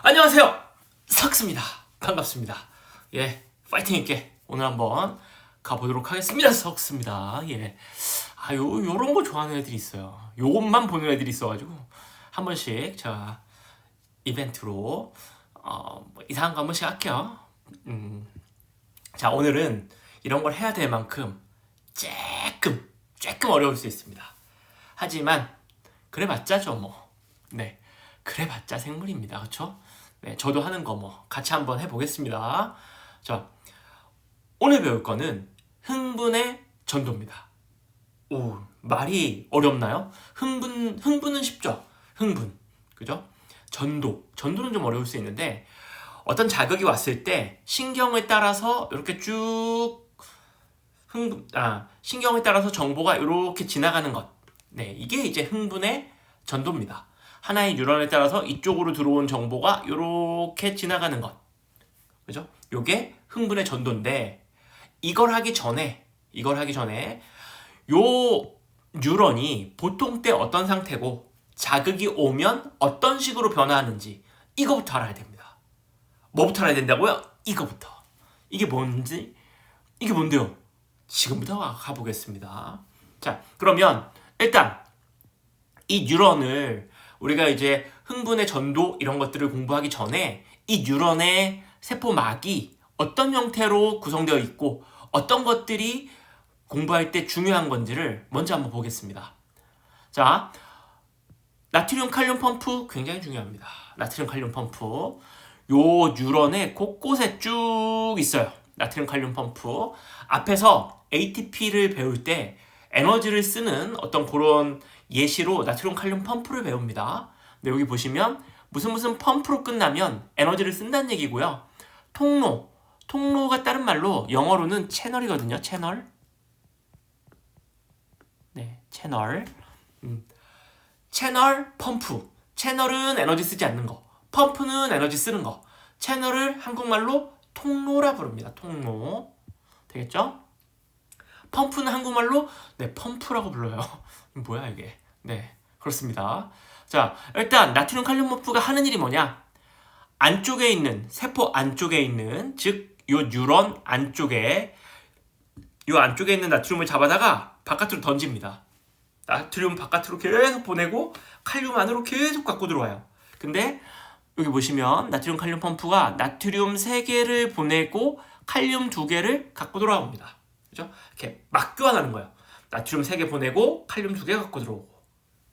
안녕하세요, 석스입니다. 반갑습니다. 예, 파이팅 있게 오늘 한번 가보도록 하겠습니다. 석스입니다. 예, 요런 거 좋아하는 애들이 있어요. 요것만 보는 애들이 있어가지고 한 번씩 제가 이벤트로 이상한 거 한 번씩 할게요. 자, 오늘은 이런 걸 해야 될 만큼 조금 어려울 수 있습니다. 하지만 그래봤자죠 뭐. 네, 그래봤자 생물입니다. 그렇죠? 네, 저도 하는 거 뭐 같이 한번 해보겠습니다. 자, 오늘 배울 거는 흥분의 전도입니다. 오, 말이 어렵나요? 흥분은 쉽죠? 흥분, 그죠? 전도는 좀 어려울 수 있는데 어떤 자극이 왔을 때 신경을 따라서 이렇게 쭉 신경을 따라서 정보가 이렇게 지나가는 것. 네, 이게 이제 흥분의 전도입니다. 하나의 뉴런에 따라서 이쪽으로 들어온 정보가 이렇게 지나가는 것. 그죠? 요게 흥분의 전도인데 이걸 하기 전에 요 뉴런이 보통 때 어떤 상태고 자극이 오면 어떤 식으로 변화하는지 이거부터 알아야 됩니다. 뭐부터 알아야 된다고요? 이거부터. 이게 뭔데요? 지금부터 가보겠습니다. 자, 그러면 일단 이 뉴런을 우리가 이제 흥분의 전도 이런 것들을 공부하기 전에 이 뉴런의 세포막이 어떤 형태로 구성되어 있고 어떤 것들이 공부할 때 중요한 건지를 먼저 한번 보겠습니다. 자, 나트륨 칼륨 펌프 굉장히 중요합니다. 나트륨 칼륨 펌프 요 뉴런의 곳곳에 쭉 있어요. 나트륨 칼륨 펌프 앞에서 ATP를 배울 때 에너지를 쓰는 어떤 그런 예시로 나트륨 칼륨 펌프를 배웁니다. 근데 여기 보시면 무슨 펌프로 끝나면 에너지를 쓴다는 얘기고요. 통로가 다른 말로 영어로는 채널이거든요. 채널. 네, 채널. 채널 펌프. 채널은 에너지 쓰지 않는 거. 펌프는 에너지 쓰는 거. 채널을 한국말로 통로라 부릅니다. 통로. 되겠죠? 펌프는 한국말로 펌프라고 불러요. 뭐야 이게. 네, 그렇습니다. 자, 일단 나트륨 칼륨 펌프가 하는 일이 뭐냐? 안쪽에 있는 세포 안쪽에 있는 즉 요 뉴런 안쪽에 있는 나트륨을 잡아다가 바깥으로 던집니다. 나트륨 바깥으로 계속 보내고 칼륨 안으로 계속 갖고 들어와요. 근데 여기 보시면 나트륨 칼륨 펌프가 나트륨 3개를 보내고 칼륨 2개를 갖고 돌아옵니다. 그죠? 이렇게 막 교환하는 거예요. 나트륨 3개 보내고 칼륨 2개 갖고 들어오고.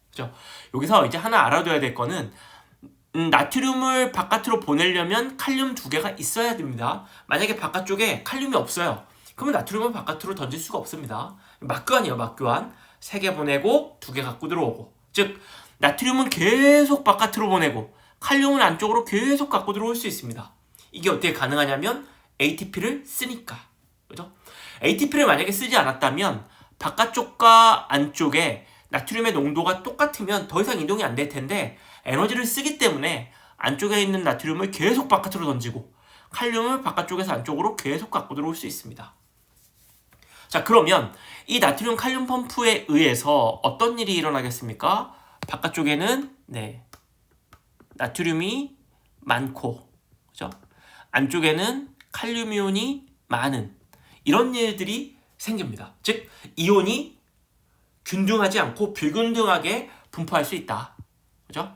그죠? 여기서 이제 하나 알아둬야 될 거는 나트륨을 바깥으로 보내려면 칼륨 2개가 있어야 됩니다. 만약에 바깥쪽에 칼륨이 없어요. 그러면 나트륨을 바깥으로 던질 수가 없습니다. 막교환이에요. 막교환. 3개 보내고 2개 갖고 들어오고. 즉 나트륨은 계속 바깥으로 보내고 칼륨은 안쪽으로 계속 갖고 들어올 수 있습니다. 이게 어떻게 가능하냐면 ATP를 쓰니까. 그죠? ATP를 만약에 쓰지 않았다면 바깥쪽과 안쪽에 나트륨의 농도가 똑같으면 더 이상 이동이 안 될 텐데 에너지를 쓰기 때문에 안쪽에 있는 나트륨을 계속 바깥으로 던지고 칼륨을 바깥쪽에서 안쪽으로 계속 갖고 들어올 수 있습니다. 자, 그러면 이 나트륨 칼륨 펌프에 의해서 어떤 일이 일어나겠습니까? 바깥쪽에는 나트륨이 많고, 그죠? 안쪽에는 칼륨 이온이 많은 이런 일들이 생깁니다. 즉 이온이 균등하지 않고 불균등하게 분포할 수 있다. 그죠?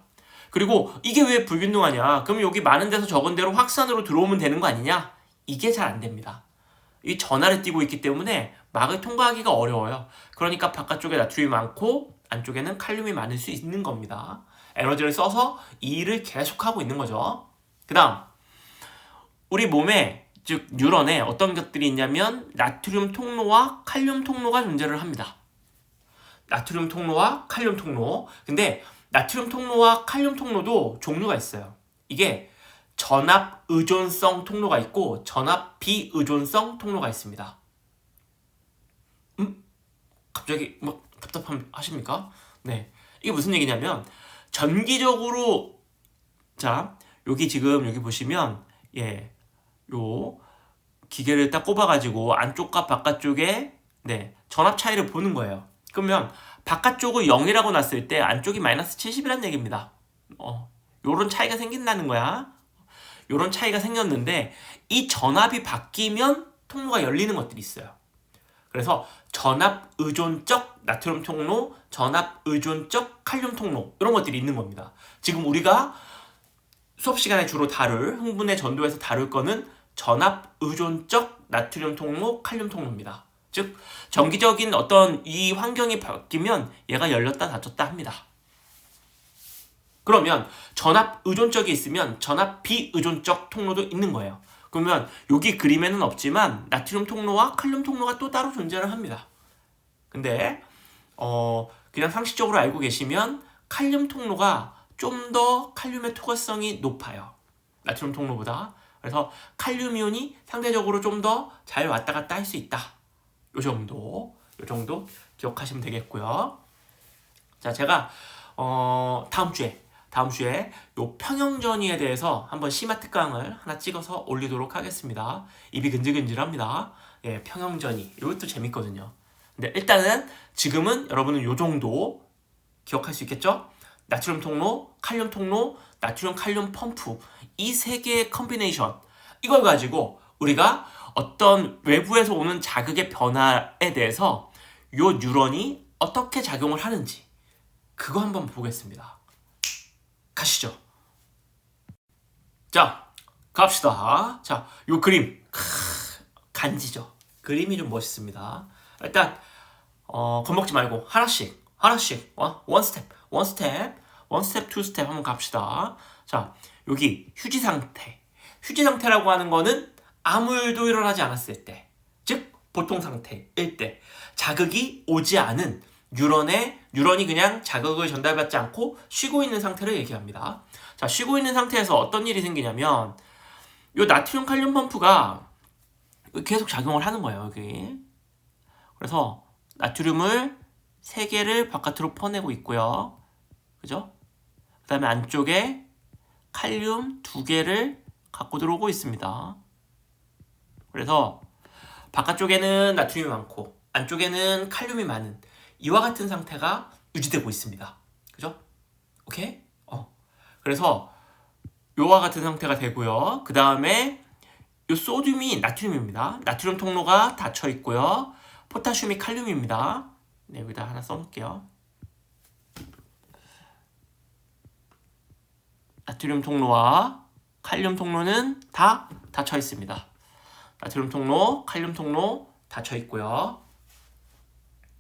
그리고 이게 왜 불균등하냐? 그럼 여기 많은 데서 적은 데로 확산으로 들어오면 되는 거 아니냐? 이게 잘 안 됩니다. 이 전하를 띄고 있기 때문에 막을 통과하기가 어려워요. 그러니까 바깥쪽에 나트륨이 많고 안쪽에는 칼륨이 많을 수 있는 겁니다. 에너지를 써서 이 일을 계속하고 있는 거죠. 그 다음 우리 몸에 즉 뉴런에 어떤 것들이 있냐면 나트륨 통로와 칼륨 통로가 존재를 합니다. 나트륨 통로와 칼륨 통로. 근데 나트륨 통로와 칼륨 통로도 종류가 있어요. 이게 전압 의존성 통로가 있고 전압 비의존성 통로가 있습니다. 갑자기 뭐 답답하십니까? 네, 이게 무슨 얘기냐면 전기적으로 자 여기 보시면 요 기계를 딱 꼽아가지고 안쪽과 바깥쪽에 전압 차이를 보는 거예요. 그러면 바깥쪽을 0이라고 놨을 때 안쪽이 마이너스 70이라는 얘기입니다. 요런 차이가 생긴다는 거야. 이런 차이가 생겼는데 이 전압이 바뀌면 통로가 열리는 것들이 있어요. 그래서 전압 의존적 나트륨 통로, 전압 의존적 칼륨 통로 이런 것들이 있는 겁니다. 지금 우리가 수업 시간에 주로 다룰 흥분의 전도에서 다룰 거는 전압 의존적 나트륨 통로, 칼륨 통로입니다. 즉 정기적인 어떤 이 환경이 바뀌면 얘가 열렸다 닫혔다 합니다. 그러면 전압 의존적이 있으면 전압 비의존적 통로도 있는 거예요. 그러면 여기 그림에는 없지만 나트륨 통로와 칼륨 통로가 또 따로 존재를 합니다. 근데 그냥 상식적으로 알고 계시면 칼륨 통로가 좀 더 칼륨의 토과성이 높아요. 나트륨 통로보다. 그래서 칼륨 이온이 상대적으로 좀 더 잘 왔다 갔다 할 수 있다. 요 정도 기억하시면 되겠고요. 자, 제가 다음 주에 요 평형전이에 대해서 한번 심화 특강을 하나 찍어서 올리도록 하겠습니다. 입이 근질근질합니다. 예, 평형전이 이것도 재밌거든요. 근데 일단은 지금은 여러분은 요 정도 기억할 수 있겠죠? 나트륨 통로, 칼륨 통로, 나트륨 칼륨 펌프 이 세 개의 컨비네이션 이걸 가지고 우리가 어떤 외부에서 오는 자극의 변화에 대해서 요 뉴런이 어떻게 작용을 하는지 그거 한번 보겠습니다. 가시죠. 자, 갑시다. 자, 요 그림 간지죠. 그림이 좀 멋있습니다. 일단 겁먹지 말고 하나씩 원 스텝, 투 스텝 한번 갑시다. 자, 여기 휴지 상태라고 하는 거는 아무 일도 일어나지 않았을 때, 즉 보통 상태일 때 자극이 오지 않은 뉴런이 그냥 자극을 전달받지 않고 쉬고 있는 상태를 얘기합니다. 자, 쉬고 있는 상태에서 어떤 일이 생기냐면 요 나트륨 칼륨 펌프가 계속 작용을 하는 거예요, 여기. 그래서 나트륨을 3개를 바깥으로 퍼내고 있고요. 그죠? 그 다음에 안쪽에 칼륨 2개를 갖고 들어오고 있습니다. 그래서 바깥쪽에는 나트륨이 많고 안쪽에는 칼륨이 많은 이와 같은 상태가 유지되고 있습니다. 그죠? 오케이? 그래서 요와 같은 상태가 되고요. 그 다음에 요 소듐이 나트륨입니다. 나트륨 통로가 닫혀 있고요. 포타슘이 칼륨입니다. 네, 여기다 하나 써놓을게요. 나트륨 통로와 칼륨 통로는 다 닫혀 있습니다. 나트륨 통로, 칼륨 통로 닫혀 있고요.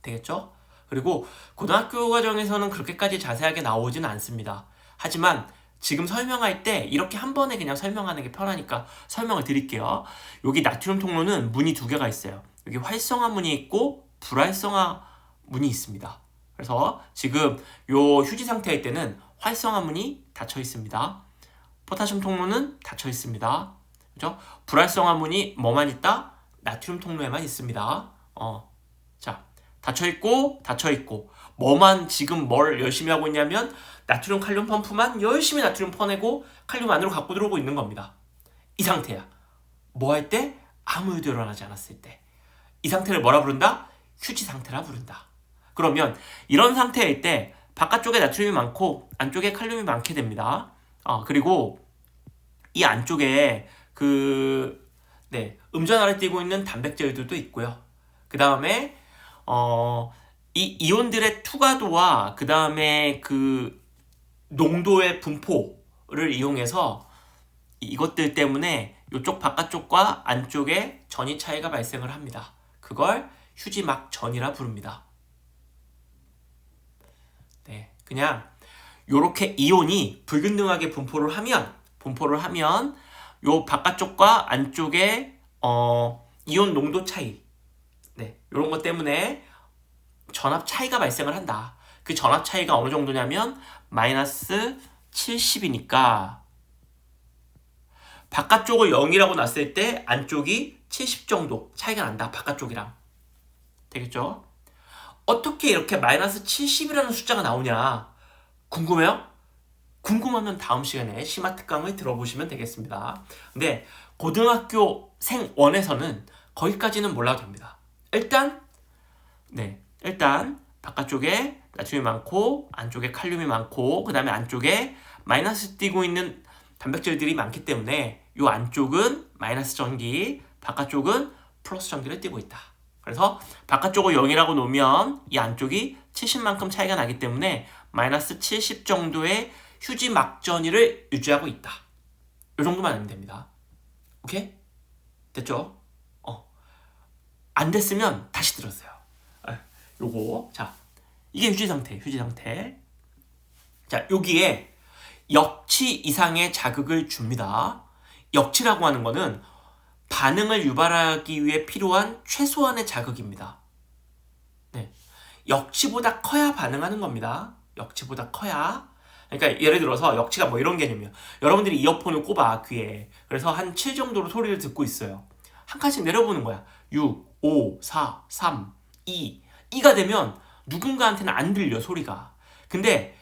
되겠죠? 그리고 고등학교 과정에서는 그렇게까지 자세하게 나오지는 않습니다. 하지만 지금 설명할 때 이렇게 한 번에 그냥 설명하는 게 편하니까 설명을 드릴게요. 여기 나트륨 통로는 문이 2개가 있어요. 여기 활성화 문이 있고 불활성화 문이 있습니다. 그래서 지금 요 휴지 상태일 때는 활성화 문이 닫혀 있습니다. 포타슘 통로는 닫혀 있습니다. 그죠? 불활성화 문이 뭐만 있다? 나트륨 통로에만 있습니다. 자, 닫혀 있고 뭐만 지금 뭘 열심히 하고 있냐면 나트륨 칼륨 펌프만 열심히 나트륨 퍼내고 칼륨 안으로 갖고 들어오고 있는 겁니다. 이 상태야. 뭐 할 때? 아무 일도 일어나지 않았을 때. 이 상태를 뭐라 부른다? 휴지 상태라 부른다. 그러면 이런 상태일 때 바깥쪽에 나트륨이 많고 안쪽에 칼륨이 많게 됩니다. 그리고 이 안쪽에 음전하를 띠고 있는 단백질들도 있고요. 그 다음에 이 이온들의 투과도와 그 다음에 그 농도의 분포를 이용해서 이것들 때문에 이쪽 바깥쪽과 안쪽에 전이 차이가 발생을 합니다. 그걸 휴지막 전이라 부릅니다. 네, 그냥 요렇게 이온이 불균등하게 분포를 하면 요 바깥쪽과 안쪽에 이온 농도 차이, 요런 것 때문에 전압 차이가 발생을 한다. 그 전압 차이가 어느 정도냐면 마이너스 70이니까 바깥쪽을 0이라고 놨을 때 안쪽이 70 정도 차이가 난다. 바깥쪽이랑. 되겠죠? 어떻게 이렇게 마이너스 70이라는 숫자가 나오냐 궁금해요? 궁금하면 다음 시간에 심화 특강을 들어보시면 되겠습니다. 근데 고등학교생 1에서는 거기까지는 몰라도 됩니다. 일단 바깥쪽에 나트륨이 많고 안쪽에 칼륨이 많고 그 다음에 안쪽에 마이너스 띄고 있는 단백질들이 많기 때문에 이 안쪽은 마이너스 전기, 바깥쪽은 플러스 전기를 띠고 있다. 그래서 바깥쪽을 0이라고 놓으면 이 안쪽이 70만큼 차이가 나기 때문에 마이너스 70 정도의 휴지 막전위를 유지하고 있다. 이 정도만 알면 됩니다. 오케이? 됐죠? 안 됐으면 다시 들었어요. 요거. 자, 이게 휴지 상태. 자, 여기에 역치 이상의 자극을 줍니다. 역치라고 하는 거는 반응을 유발하기 위해 필요한 최소한의 자극입니다. 네. 역치보다 커야 반응하는 겁니다. 역치보다 커야. 그러니까 예를 들어서 역치가 뭐 이런 개념이에요. 여러분들이 이어폰을 꼽아 귀에. 그래서 한 7 정도로 소리를 듣고 있어요. 한 칸씩 내려보는 거야. 6, 5, 4, 3, 2. 2가 되면 누군가한테는 안 들려 소리가. 근데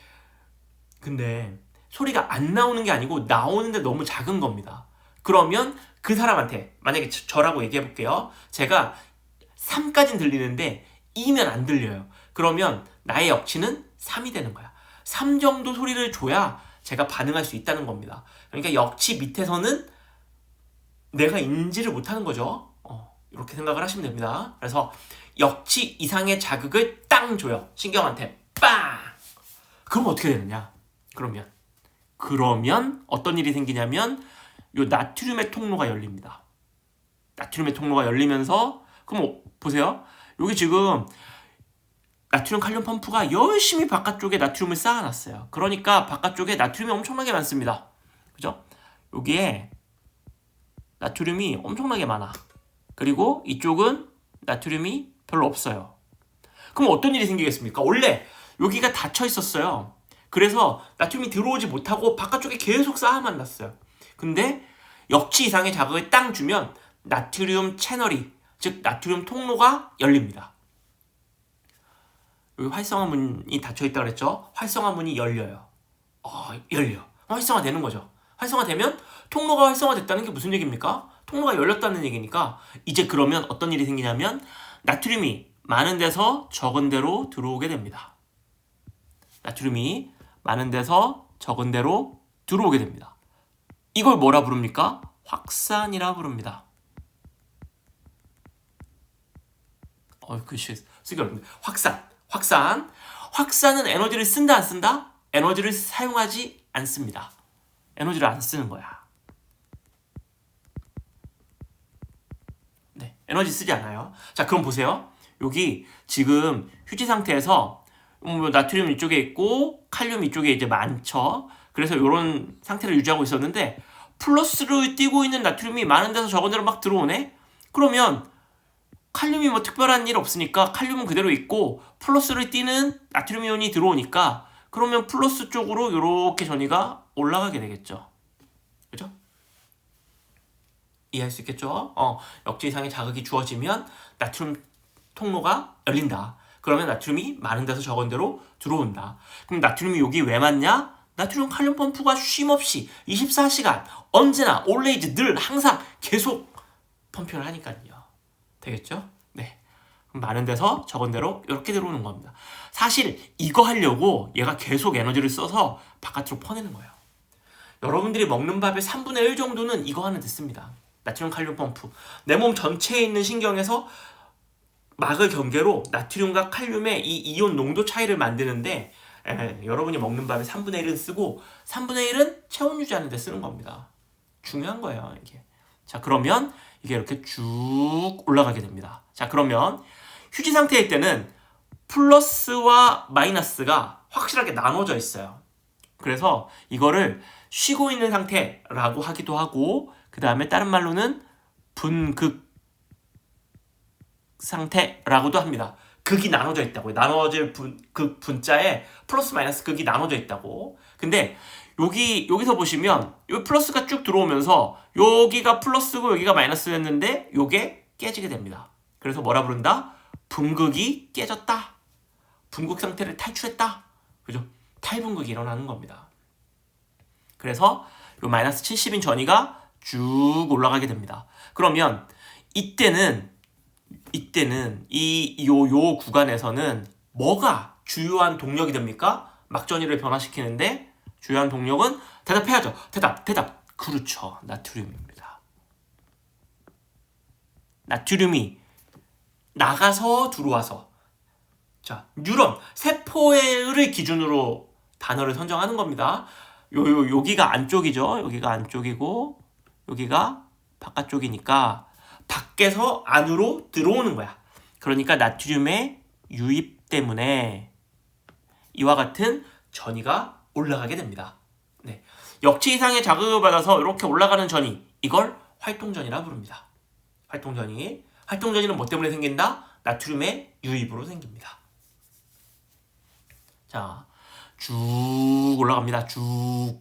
소리가 안 나오는 게 아니고 나오는데 너무 작은 겁니다. 그러면 그 사람한테 만약에 저라고 얘기해 볼게요. 제가 3까지는 들리는데 2면 안 들려요. 그러면 나의 역치는 3이 되는 거야. 3 정도 소리를 줘야 제가 반응할 수 있다는 겁니다. 그러니까 역치 밑에서는 내가 인지를 못하는 거죠. 이렇게 생각을 하시면 됩니다. 그래서 역치 이상의 자극을 땅 줘요. 신경한테 빵! 그럼 어떻게 되느냐? 그러면 어떤 일이 생기냐면 요 나트륨의 통로가 열립니다. 나트륨의 통로가 열리면서 그럼 보세요. 여기 지금 나트륨 칼륨 펌프가 열심히 바깥쪽에 나트륨을 쌓아놨어요. 그러니까 바깥쪽에 나트륨이 엄청나게 많습니다. 그죠? 여기에 나트륨이 엄청나게 많아. 그리고 이쪽은 나트륨이 별로 없어요. 그럼 어떤 일이 생기겠습니까? 원래 여기가 닫혀 있었어요. 그래서 나트륨이 들어오지 못하고 바깥쪽에 계속 쌓아만 놨어요. 근데 역치 이상의 자극을 땅 주면 나트륨 채널이, 즉 나트륨 통로가 열립니다. 여기 활성화 문이 닫혀 있다고 그랬죠? 활성화 문이 열려요. 열려. 활성화 되는 거죠. 활성화 되면 통로가 활성화됐다는 게 무슨 얘기입니까? 통로가 열렸다는 얘기니까 이제 그러면 어떤 일이 생기냐면 나트륨이 많은 데서 적은 데로 들어오게 됩니다. 나트륨이 많은 데서 적은 데로 들어오게 됩니다. 이걸 뭐라 부릅니까? 확산이라 부릅니다. 글씨 쓰기 어렵네. 확산은 에너지를 쓴다 안 쓴다? 에너지를 사용하지 않습니다. 에너지를 안 쓰는 거야. 네, 에너지 쓰지 않아요. 자, 그럼 보세요. 여기 지금 휴지 상태에서 나트륨 이쪽에 있고 칼륨 이쪽에 이제 많죠. 그래서 이런 상태를 유지하고 있었는데 플러스를 띄고 있는 나트륨이 많은 데서 적은 데로 막 들어오네? 그러면 칼륨이 뭐 특별한 일 없으니까 칼륨은 그대로 있고 플러스를 띄는 나트륨 이온이 들어오니까 그러면 플러스 쪽으로 이렇게 전위가 올라가게 되겠죠. 그죠? 이해할 수 있겠죠? 역지 이상의 자극이 주어지면 나트륨 통로가 열린다. 그러면 나트륨이 많은 데서 적은 데로 들어온다. 그럼 나트륨이 여기 왜 많냐? 나트륨 칼륨 펌프가 쉼없이 24시간 언제나 always 늘 항상 계속 펌핑을 하니까요. 되겠죠? 네. 그럼 많은 데서 적은 데로 이렇게 들어오는 겁니다. 사실 이거 하려고 얘가 계속 에너지를 써서 바깥으로 퍼내는 거예요. 여러분들이 먹는 밥의 3분의 1 정도는 이거 하는 데 씁니다. 나트륨 칼륨 펌프. 내 몸 전체에 있는 신경에서 막을 경계로 나트륨과 칼륨의 이 이온 농도 차이를 만드는데 여러분이 먹는 밥의 3분의 1은 쓰고 3분의 1은 체온 유지하는 데 쓰는 겁니다. 중요한 거예요, 이게. 자, 그러면 이게 이렇게 쭉 올라가게 됩니다. 자, 그러면 휴지 상태일 때는 플러스와 마이너스가 확실하게 나눠져 있어요. 그래서 이거를 쉬고 있는 상태라고 하기도 하고 그 다음에 다른 말로는 분극 상태라고도 합니다. 극이 나눠져 있다고요. 나눠질 극 분자에 플러스 마이너스 극이 나눠져 있다고. 근데 여기서 보시면 이 플러스가 쭉 들어오면서 여기가 플러스고 여기가 마이너스였는데 요게 깨지게 됩니다. 그래서 뭐라 부른다? 분극이 깨졌다. 분극 상태를 탈출했다. 그죠? 탈분극이 일어나는 겁니다. 그래서 요 마이너스 70인 전위가 쭉 올라가게 됩니다. 그러면 이때는 요 구간에서는 뭐가 주요한 동력이 됩니까? 막전위를 변화시키는데 주요한 동력은 대답해야죠. 대답. 그렇죠. 나트륨입니다. 나트륨이 나가서 들어와서. 자, 뉴런, 세포를 기준으로 단어를 선정하는 겁니다. 여기가 안쪽이죠. 여기가 안쪽이고 여기가 바깥쪽이니까 밖에서 안으로 들어오는 거야. 그러니까 나트륨의 유입 때문에 이와 같은 전이가 올라가게 됩니다. 네. 역치 이상의 자극을 받아서 이렇게 올라가는 전이, 이걸 활동전이라 부릅니다. 활동전이는 뭐 때문에 생긴다? 나트륨의 유입으로 생깁니다. 자, 쭉 올라갑니다. 쭉.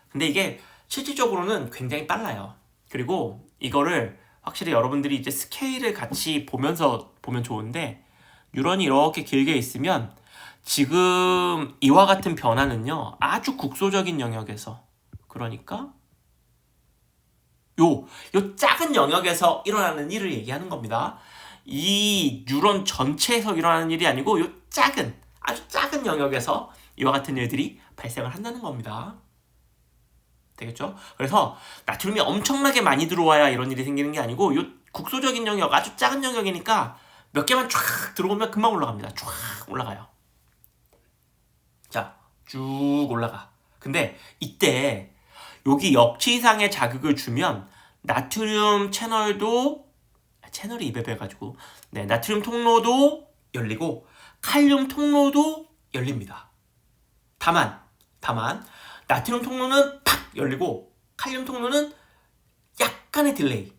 근데 이게 실질적으로는 굉장히 빨라요. 그리고 이거를 확실히 여러분들이 이제 스케일을 같이 보면서 보면 좋은데, 뉴런이 이렇게 길게 있으면 지금 이와 같은 변화는요, 아주 국소적인 영역에서, 그러니까 요 작은 영역에서 일어나는 일을 얘기하는 겁니다. 이 뉴런 전체에서 일어나는 일이 아니고 요 아주 작은 영역에서 이와 같은 일들이 발생을 한다는 겁니다. 되겠죠? 그래서 나트륨이 엄청나게 많이 들어와야 이런 일이 생기는 게 아니고 요 국소적인 영역, 아주 작은 영역이니까 몇 개만 쫙 들어오면 금방 올라갑니다. 쫙 올라가요. 자, 쭉 올라가. 근데 이때 여기 역치 이상의 자극을 주면 나트륨 채널이 2배배가지고 나트륨 통로도 열리고 칼륨 통로도 열립니다. 다만 나트륨 통로는 팍 열리고 칼륨 통로는 약간의 딜레이,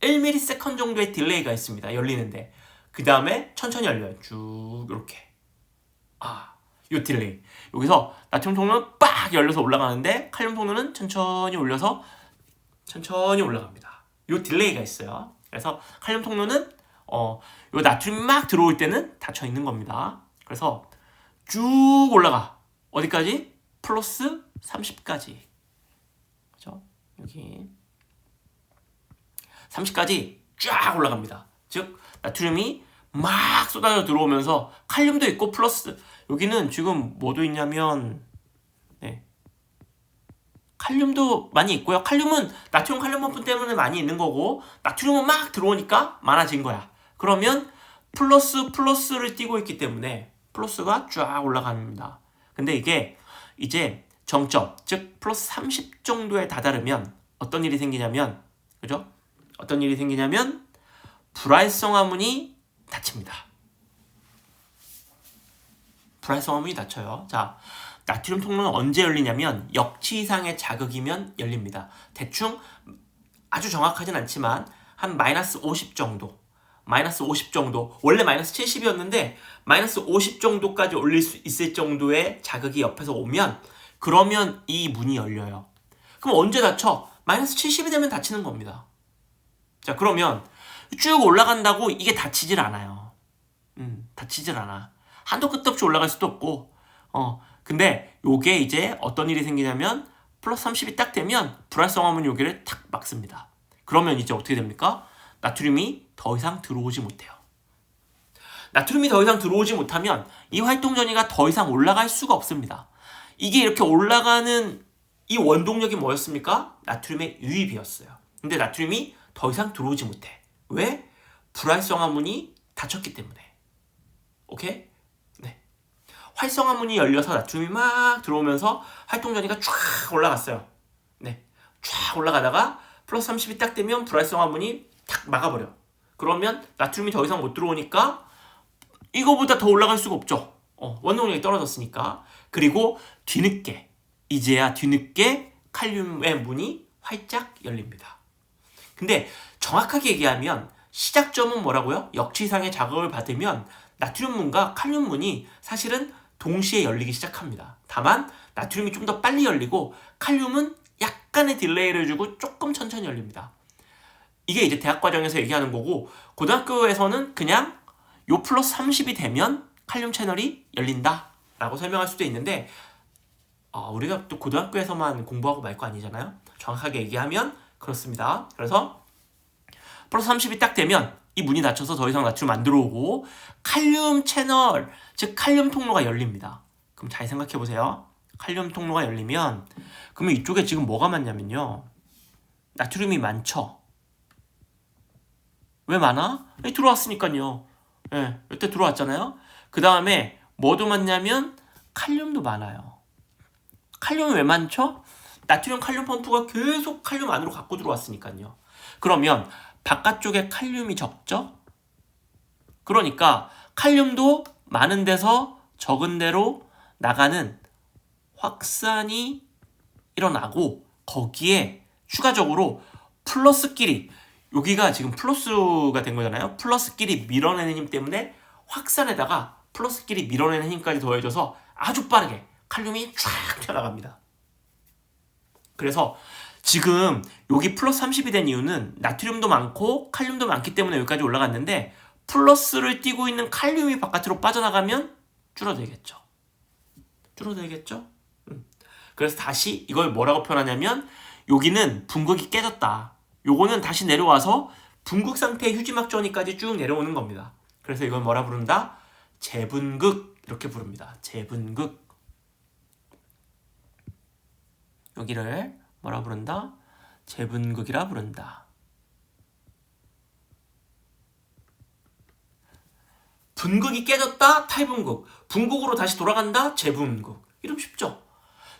1ms 정도의 딜레이가 있습니다. 열리는데 그 다음에 천천히 열려요. 쭉 이렇게. 요 딜레이. 여기서 나트륨 통로는 빡 열려서 올라가는데 칼륨 통로는 천천히 올려서 천천히 올라갑니다. 요 딜레이가 있어요. 그래서 칼륨 통로는 요 나트륨이 막 들어올 때는 닫혀 있는 겁니다. 그래서 쭉 올라가. 어디까지? 플러스 30까지. 그죠? 여기 30까지 쫙 올라갑니다. 즉 나트륨이 막 쏟아져 들어오면서 칼륨도 있고 플러스 여기는 지금 뭐도 있냐면 칼륨도 많이 있고요. 칼륨은 나트륨 칼륨 범프 때문에 많이 있는 거고 나트륨은 막 들어오니까 많아진 거야. 그러면 플러스를 띄고 있기 때문에 플러스가 쫙 올라갑니다. 근데 이게 이제 정점, 즉 플러스 30 정도에 다다르면 어떤 일이 생기냐면, 그죠? 어떤 일이 생기냐면 불활성 화문이 닫힙니다. 불활성 화문이 닫혀요. 자, 나트륨 통로는 언제 열리냐면 역치 이상의 자극이면 열립니다. 대충 아주 정확하진 않지만 한 마이너스 50 정도, 원래 마이너스 70이었는데 마이너스 50 정도까지 올릴 수 있을 정도의 자극이 옆에서 오면 그러면 이 문이 열려요. 그럼 언제 닫혀? 마이너스 70이 되면 닫히는 겁니다. 자, 그러면 쭉 올라간다고 이게 닫히질 않아요. 닫히질 않아. 한도 끝도 없이 올라갈 수도 없고 근데 요게 이제 어떤 일이 생기냐면 플러스 30이 딱 되면 불활성 화문이 여기를 탁 막습니다. 그러면 이제 어떻게 됩니까? 나트륨이 더 이상 들어오지 못해요. 나트륨이 더 이상 들어오지 못하면 이 활동전이가 더 이상 올라갈 수가 없습니다. 이게 이렇게 올라가는 이 원동력이 뭐였습니까? 나트륨의 유입이었어요. 근데 나트륨이 더 이상 들어오지 못해. 왜? 불활성 화문이 닫혔기 때문에. 오케이? 네. 활성화 문이 열려서 나트륨이 막 들어오면서 활동전이가 쫙 올라갔어요. 네. 쫙 올라가다가 플러스 30이 딱 되면 불활성화 문이 탁 막아버려. 그러면 나트륨이 더 이상 못 들어오니까 이거보다 더 올라갈 수가 없죠. 원동력이 떨어졌으니까. 그리고 이제야 뒤늦게 칼륨의 문이 활짝 열립니다. 근데 정확하게 얘기하면 시작점은 뭐라고요? 역치 이상의 자극을 받으면 나트륨 문과 칼륨 문이 사실은 동시에 열리기 시작합니다. 다만 나트륨이 좀 더 빨리 열리고 칼륨은 약간의 딜레이를 주고 조금 천천히 열립니다. 이게 이제 대학 과정에서 얘기하는 거고 고등학교에서는 그냥 요 플러스 30이 되면 칼륨 채널이 열린다 라고 설명할 수도 있는데 우리가 또 고등학교에서만 공부하고 말 거 아니잖아요. 정확하게 얘기하면 그렇습니다. 그래서 플러스 30이 딱 되면 이 문이 닫혀서 더 이상 나트륨 안 들어오고 칼륨 채널, 즉 칼륨 통로가 열립니다. 그럼 잘 생각해 보세요. 칼륨 통로가 열리면 그러면 이쪽에 지금 뭐가 많냐면요. 나트륨이 많죠. 왜 많아? 들어왔으니까요. 예, 이때 들어왔잖아요. 그 다음에 뭐도 많냐면 칼륨도 많아요. 칼륨이 왜 많죠? 나트륨 칼륨 펌프가 계속 칼륨 안으로 갖고 들어왔으니까요. 그러면 바깥쪽에 칼륨이 적죠? 그러니까 칼륨도 많은 데서 적은 데로 나가는 확산이 일어나고 거기에 추가적으로 플러스끼리 여기가 지금 플러스가 된 거잖아요. 플러스끼리 밀어내는 힘 때문에 확산에다가 플러스끼리 밀어내는 힘까지 더해져서 아주 빠르게 칼륨이 쫙 튀어나갑니다. 그래서 지금 여기 플러스 30이 된 이유는 나트륨도 많고 칼륨도 많기 때문에 여기까지 올라갔는데 플러스를 띄고 있는 칼륨이 바깥으로 빠져나가면 줄어들겠죠. 줄어들겠죠? 그래서 다시 이걸 뭐라고 표현하냐면 여기는 분극이 깨졌다. 요거는 다시 내려와서 분극 상태의 휴지막 전이까지 쭉 내려오는 겁니다. 그래서 이걸 뭐라 부른다? 재분극 이렇게 부릅니다. 재분극. 여기를 뭐라 부른다? 재분극이라 부른다. 분극이 깨졌다? 탈분극. 분극으로 다시 돌아간다? 재분극. 이러면 쉽죠?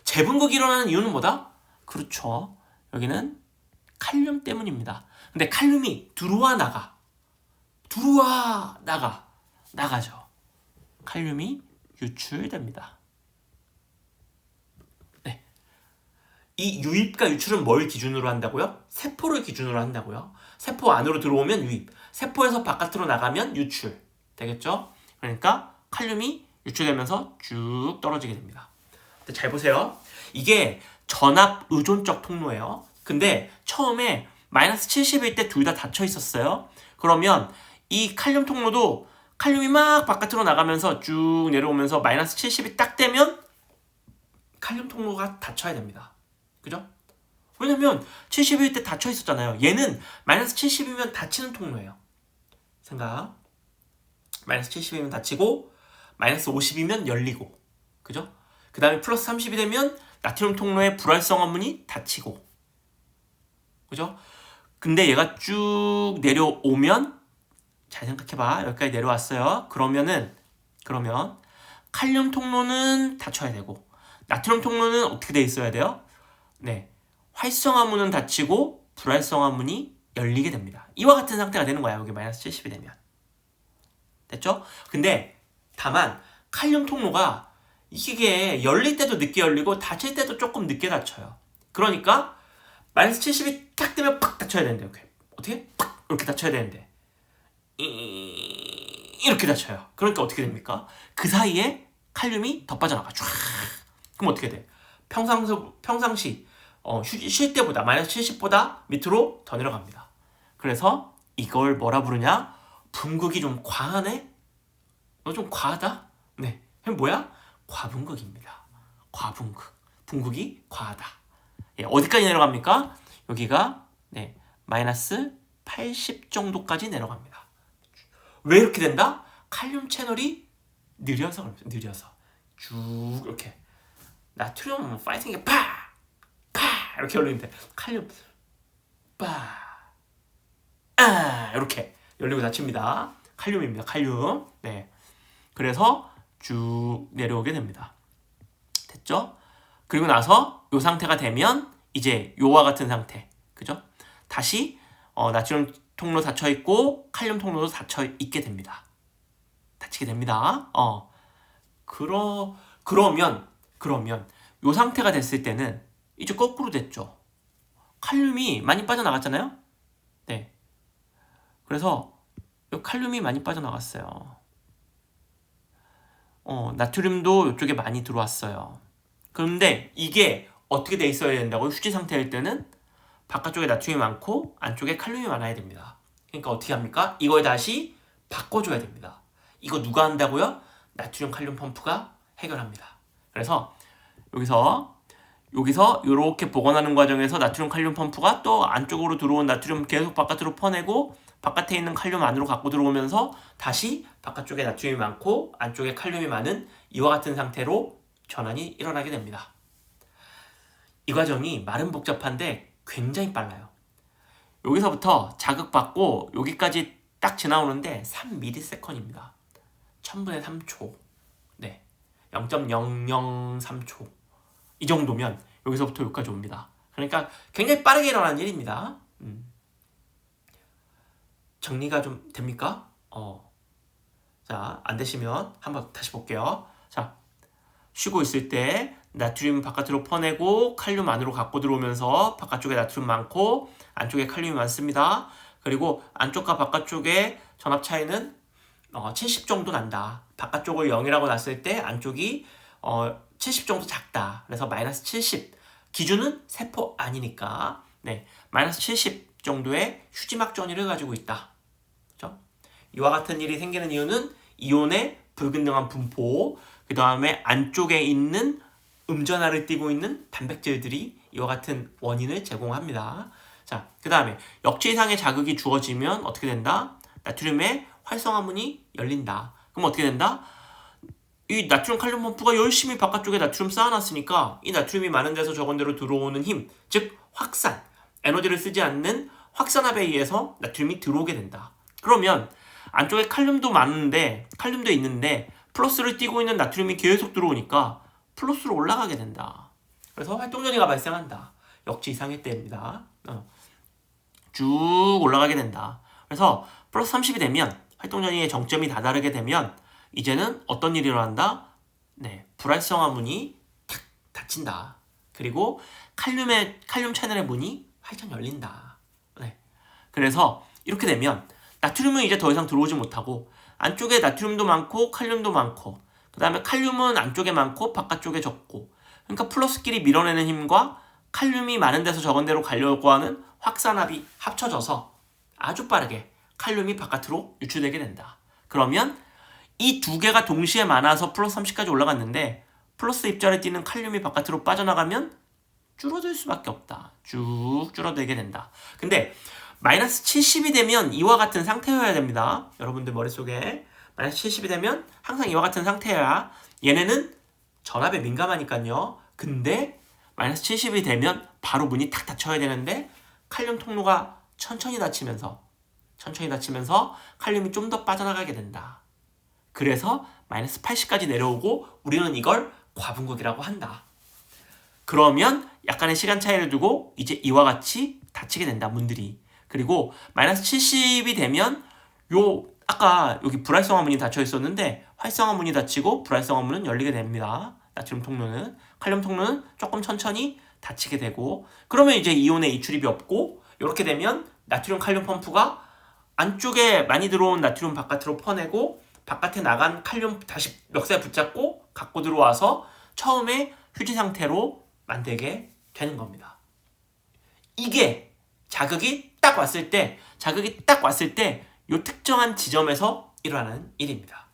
재분극이 일어나는 이유는 뭐다? 그렇죠. 여기는 칼륨 때문입니다. 근데 칼륨이 들어와 나가. 들어와 나가. 나가죠. 칼륨이 유출됩니다. 네. 이 유입과 유출은 뭘 기준으로 한다고요? 세포를 기준으로 한다고요. 세포 안으로 들어오면 유입. 세포에서 바깥으로 나가면 유출. 되겠죠? 그러니까 칼륨이 유출되면서 쭉 떨어지게 됩니다. 근데 잘 보세요. 이게 전압 의존적 통로예요. 근데 처음에 마이너스 70일 때 둘 다 닫혀 있었어요. 그러면 이 칼륨 통로도 칼륨이 막 바깥으로 나가면서 쭉 내려오면서 마이너스 70이 딱 되면 칼륨 통로가 닫혀야 됩니다. 그죠? 왜냐면 70일 때 닫혀 있었잖아요. 얘는 마이너스 70이면 닫히는 통로예요. 생각. 마이너스 70이면 닫히고 마이너스 50이면 열리고. 그죠? 그 다음에 플러스 30이 되면 나트륨 통로의 불활성화 문이 닫히고. 그죠? 근데 얘가 쭉 내려오면 잘 생각해봐. 여기까지 내려왔어요. 그러면 칼륨 통로는 닫혀야 되고 나트륨 통로는 어떻게 돼 있어야 돼요? 네, 활성화 문은 닫히고 불활성화 문이 열리게 됩니다. 이와 같은 상태가 되는 거야. 여기 마이너스 70이 되면. 됐죠? 근데 다만 칼륨 통로가 이게 열릴 때도 늦게 열리고 닫힐 때도 조금 늦게 닫혀요. 그러니까 마이너스 70이 딱 되면 팍 닫혀야 되는데 이렇게. 어떻게? 팍 이렇게 닫혀야 되는데 이렇게 닫혀요. 그러니까 어떻게 됩니까? 그 사이에 칼륨이 더 빠져나가. 쫙. 그럼 어떻게 돼? 평상시 쉴 때보다 마이너스 70보다 밑으로 더 내려갑니다. 그래서 이걸 뭐라 부르냐? 분극이 좀 과하네? 좀 과하다? 네. 그럼 뭐야? 과분극입니다. 과분극. 분극이 과하다. 예, 어디까지 내려갑니까? 여기가 네, 마이너스 80 정도까지 내려갑니다. 왜 이렇게 된다? 칼륨 채널이 느려서 쭉 이렇게 나트륨 파이팅이 파 이렇게 열리는데 칼륨 이렇게 열리고 닫힙니다. 칼륨입니다. 칼륨. 네. 그래서 쭉 내려오게 됩니다. 됐죠? 그리고 나서 이 상태가 되면 이제 요와 같은 상태. 그죠? 다시 나트륨 통로 닫혀 있고 칼륨 통로도 닫혀 있게 됩니다. 닫히게 됩니다. 그러면 요 상태가 됐을 때는 이제 거꾸로 됐죠. 칼륨이 많이 빠져나갔잖아요. 네. 그래서 요 칼륨이 많이 빠져나갔어요. 나트륨도 이쪽에 많이 들어왔어요. 그런데 이게 어떻게 돼 있어야 된다고요? 휴지 상태일 때는 바깥쪽에 나트륨이 많고 안쪽에 칼륨이 많아야 됩니다. 그러니까 어떻게 합니까? 이걸 다시 바꿔줘야 됩니다. 이거 누가 한다고요? 나트륨 칼륨 펌프가 해결합니다. 그래서 여기서 이렇게 복원하는 과정에서 나트륨 칼륨 펌프가 또 안쪽으로 들어온 나트륨 계속 바깥으로 퍼내고 바깥에 있는 칼륨 안으로 갖고 들어오면서 다시 바깥쪽에 나트륨이 많고 안쪽에 칼륨이 많은 이와 같은 상태로 전환이 일어나게 됩니다. 이 과정이 말은 복잡한데 굉장히 빨라요. 여기서부터 자극받고 여기까지 딱 지나오는데 3ms입니다. 1000분의 3초. 네. 0.003초. 이 정도면 여기서부터 여기까지 옵니다. 그러니까 굉장히 빠르게 일어나는 일입니다. 정리가 좀 됩니까? 자, 안 되시면 한번 다시 볼게요. 자, 쉬고 있을 때 나트륨 바깥으로 퍼내고 칼륨 안으로 갖고 들어오면서 바깥쪽에 나트륨 많고 안쪽에 칼륨이 많습니다. 그리고 안쪽과 바깥쪽의 전압 차이는 70 정도 난다. 바깥쪽을 0이라고 놨을 때 안쪽이 70 정도 작다. 그래서 마이너스 70. 기준은 세포 아니니까 네, 마이너스 70 정도의 휴지막 전위를 가지고 있다. 그렇죠? 이와 같은 일이 생기는 이유는 이온의 불균등한 분포, 그 다음에 안쪽에 있는 음전하를 띠고 있는 단백질들이 이와 같은 원인을 제공합니다. 자, 그 다음에 역치 이상의 자극이 주어지면 어떻게 된다? 나트륨의 활성화문이 열린다. 그럼 어떻게 된다? 이 나트륨 칼륨 펌프가 열심히 바깥쪽에 나트륨 쌓아놨으니까 이 나트륨이 많은 데서 적은 데로 들어오는 힘, 즉 확산, 에너지를 쓰지 않는 확산압에 의해서 나트륨이 들어오게 된다. 그러면 안쪽에 칼륨도 많은데 칼륨도 있는데 플러스를 띠고 있는 나트륨이 계속 들어오니까 플러스로 올라가게 된다. 그래서 활동전이가 발생한다. 역치 이상의 때입니다. 쭉 올라가게 된다. 그래서 플러스 30이 되면 활동전이의 정점이 다다르게 되면 이제는 어떤 일이 일어난다? 네, 불활성화문이 탁 닫힌다. 그리고 칼륨 채널의 문이 활짝 열린다. 네. 그래서 이렇게 되면 나트륨은 이제 더 이상 들어오지 못하고 안쪽에 나트륨도 많고 칼륨도 많고 그 다음에 칼륨은 안쪽에 많고 바깥쪽에 적고 그러니까 플러스끼리 밀어내는 힘과 칼륨이 많은 데서 적은 데로 가려고 하는 확산압이 합쳐져서 아주 빠르게 칼륨이 바깥으로 유출되게 된다. 그러면 이 두 개가 동시에 많아서 플러스 30까지 올라갔는데 플러스 입자를 띠는 칼륨이 바깥으로 빠져나가면 줄어들 수밖에 없다. 쭉 줄어들게 된다. 근데 마이너스 70이 되면 이와 같은 상태여야 됩니다. 여러분들 머릿속에 마이너스 70이 되면 항상 이와 같은 상태여야 얘네는 전압에 민감하니까요. 근데 마이너스 70이 되면 바로 문이 탁 닫혀야 되는데 칼륨 통로가 천천히 닫히면서 칼륨이 좀 더 빠져나가게 된다. 그래서 마이너스 80까지 내려오고 우리는 이걸 과분극이라고 한다. 그러면 약간의 시간 차이를 두고 이제 이와 같이 닫히게 된다. 문들이. 그리고 마이너스 70이 되면 아까 여기 불활성화문이 닫혀 있었는데 활성화문이 닫히고 불활성화문은 열리게 됩니다. 나트륨 통로는. 칼륨 통로는 조금 천천히 닫히게 되고 그러면 이제 이온의 이출입이 없고 이렇게 되면 나트륨 칼륨 펌프가 안쪽에 많이 들어온 나트륨 바깥으로 퍼내고 바깥에 나간 칼륨 다시 멱살 붙잡고 갖고 들어와서 처음에 휴지 상태로 만들게 되는 겁니다. 이게 자극이 딱 왔을 때 이 특정한 지점에서 일어나는 일입니다.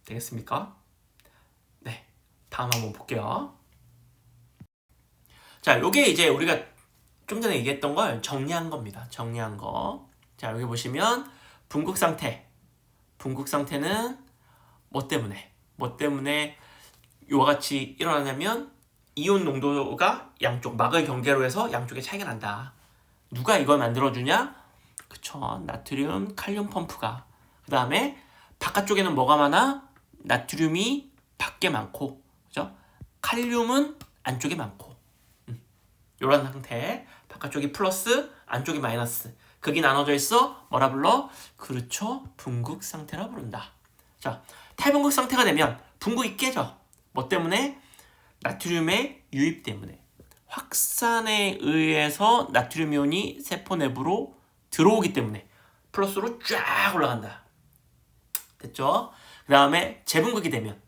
되겠습니까? 네, 다음 한번 볼게요. 자, 요게 이제 우리가 좀 전에 얘기했던 걸 정리한 겁니다. 정리한 거. 자, 여기 보시면 분극 상태는 뭐 때문에 이와 같이 일어나냐면 이온 농도가 양쪽 막을 경계로 해서 양쪽에 차이가 난다. 누가 이걸 만들어주냐? 그쵸, 나트륨 칼륨 펌프가. 그 다음에 바깥쪽에는 뭐가 많아? 나트륨이 밖에 많고, 그죠? 칼륨은 안쪽에 많고. 이런 상태. 바깥쪽이 플러스, 안쪽이 마이너스. 극이 나눠져 있어. 뭐라 불러? 그렇죠, 분극 상태라 부른다. 자, 탈분극 상태가 되면 분극이 깨져. 뭐 때문에? 나트륨의 유입 때문에. 확산에 의해서 나트륨 이온이 세포 내부로 들어오기 때문에 플러스로 쫙 올라간다. 됐죠? 그 다음에 재분극이 되면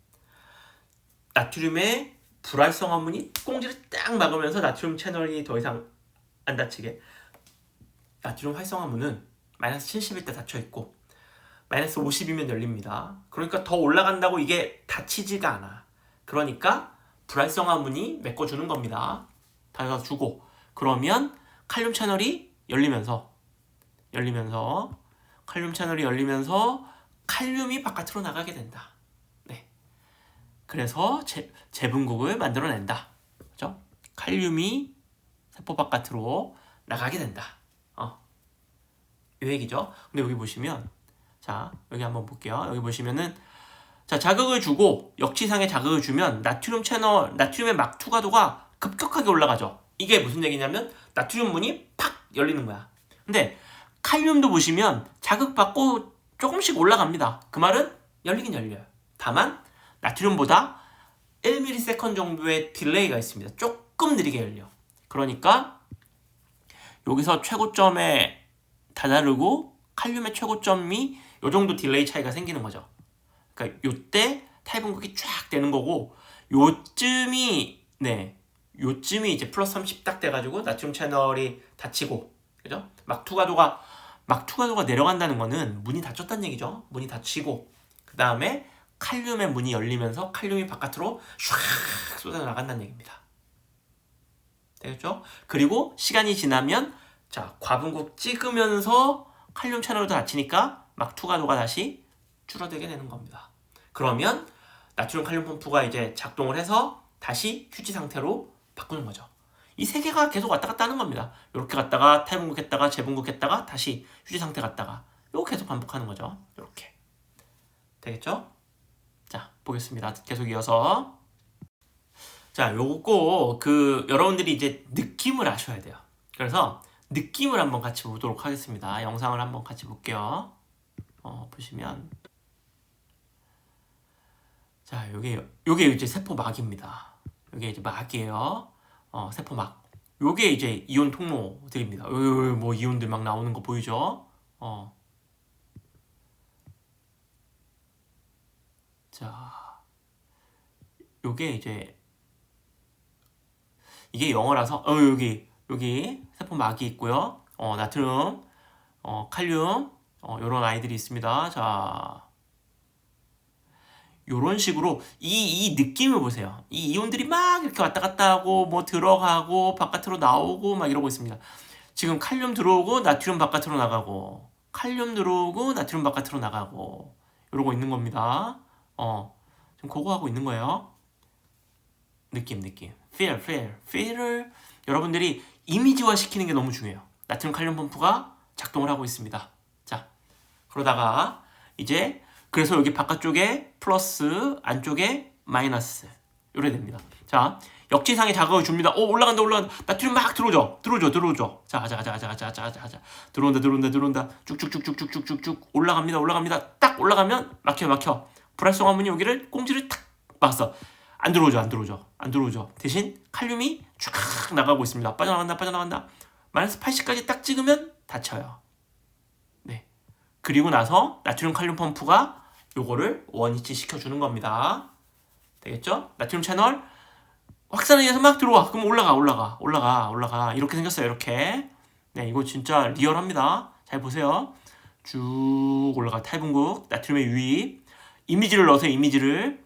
나트륨의 불활성화문이 꽁지를 딱 막으면서 나트륨 채널이 더 이상 안 닫히게. 나트륨 활성화문은 마이너스 70일 때 닫혀있고 마이너스 50이면 열립니다. 그러니까 더 올라간다고 이게 닫히지가 않아. 그러니까 불활성화문이 메꿔주는 겁니다. 닫아주고 그러면 칼륨 채널이 열리면서 칼륨이 바깥으로 나가게 된다. 네. 그래서 재분극을 만들어낸다. 됐죠? 칼륨이 세포 바깥으로 나가게 된다. 이 얘기죠. 근데 여기 보시면, 자, 여기 한번 볼게요. 여기 보시면은, 자, 자극을 주고 역치상에 자극을 주면 나트륨의 막투과도가 급격하게 올라가죠. 이게 무슨 얘기냐면 나트륨 문이 팍 열리는 거야. 근데 칼륨도 보시면 자극받고 조금씩 올라갑니다. 그 말은 열리긴 열려요. 다만 나트륨보다 1ms 정도의 딜레이가 있습니다. 조금 느리게 열려. 그러니까 여기서 최고점에 다다르고 칼륨의 최고점이 요 정도 딜레이 차이가 생기는 거죠. 그러니까 요때 타입분극이 쫙 되는 거고, 요쯤이 이제 플러스 30 딱 돼가지고 나트륨 채널이 닫히고, 그죠? 막투과도가 내려간다는 거는 문이 닫혔다는 얘기죠. 문이 닫히고, 그 다음에 칼륨의 문이 열리면서 칼륨이 바깥으로 샥 쏟아 나간다는 얘기입니다. 되겠죠? 그리고 시간이 지나면, 자, 과분국 찍으면서 칼륨 채널도 닫히니까 막투과도가 다시 줄어들게 되는 겁니다. 그러면 나트륨 칼륨 펌프가 이제 작동을 해서 다시 휴지 상태로 바꾸는 거죠. 이 세 개가 계속 왔다 갔다 하는 겁니다. 이렇게 갔다가 탈분국했다가 재분국했다가 다시 휴지 상태 갔다가 이거 계속 반복하는 거죠. 이렇게 되겠죠? 자, 보겠습니다. 계속 이어서, 자, 요거 여러분들이 이제 느낌을 아셔야 돼요. 그래서 느낌을 한번 같이 보도록 하겠습니다. 영상을 한번 같이 볼게요. 보시면, 자, 요게 이제 세포막입니다. 요게 이제 막이에요. 세포막. 요게 이제 이온 통로들입니다. 뭐 이온들 막 나오는 거 보이죠? 자, 요게 이제, 이게 영어라서, 여기 세포막이 있고요. 나트륨, 칼륨, 요런 아이들이 있습니다. 자, 요런 식으로 이 느낌을 보세요. 이 이온들이 막 이렇게 왔다 갔다 하고 뭐 들어가고 바깥으로 나오고 막 이러고 있습니다. 지금 칼륨 들어오고 나트륨 바깥으로 나가고, 칼륨 들어오고 나트륨 바깥으로 나가고 이러고 있는 겁니다. 지금 그거 하고 있는 거예요. 느낌. feel을 여러분들이 이미지화 시키는 게 너무 중요해요. 나트륨 칼륨 펌프가 작동을 하고 있습니다. 자, 그러다가 이제, 그래서 여기 바깥쪽에 플러스, 안쪽에 마이너스 이래 됩니다. 자, 역지상에 자극을 줍니다. 올라간다. 나트륨 막 들어오죠. 자, 들어온다. 쭉쭉쭉쭉쭉쭉쭉 올라갑니다. 딱 올라가면 막혀. 불활성화 문이 여기를 꽁지를 탁 막았어. 안 들어오죠. 대신 칼륨이 쫙 나가고 있습니다. 빠져나간다. 마이너스 80까지 딱 찍으면 닫혀요. 네. 그리고 나서 나트륨 칼륨 펌프가 요거를 원위치 시켜주는 겁니다. 되겠죠? 나트륨 채널 확산을 위해서 막 들어와. 그럼 올라가. 이렇게 생겼어요. 이렇게. 네, 이거 진짜 리얼합니다. 잘 보세요. 쭉 올라가. 탈분국, 나트륨의 유입. 이미지를 넣으세요. 이미지를.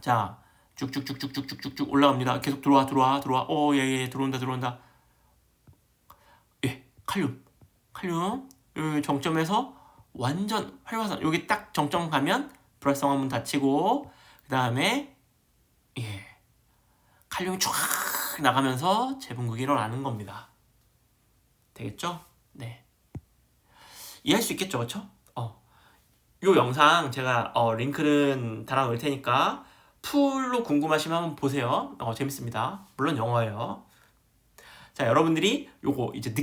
자, 쭉쭉쭉쭉쭉쭉쭉 올라갑니다. 계속 들어와. 예, 들어온다. 예, 칼륨. 여기 정점에서 완전 활화산. 여기 딱 정점 가면 불활성화 문 닫히고, 그 다음에 칼륨이 쫙 나가면서 재분국이 일어나는 겁니다. 되겠죠? 네. 이해할 수 있겠죠, 그렇죠? 요 영상 제가 링크는 달아 놓을 테니까 풀로 궁금하시면 한번 보세요. 재밌습니다. 물론 영어예요. 자, 여러분들이 요거 이제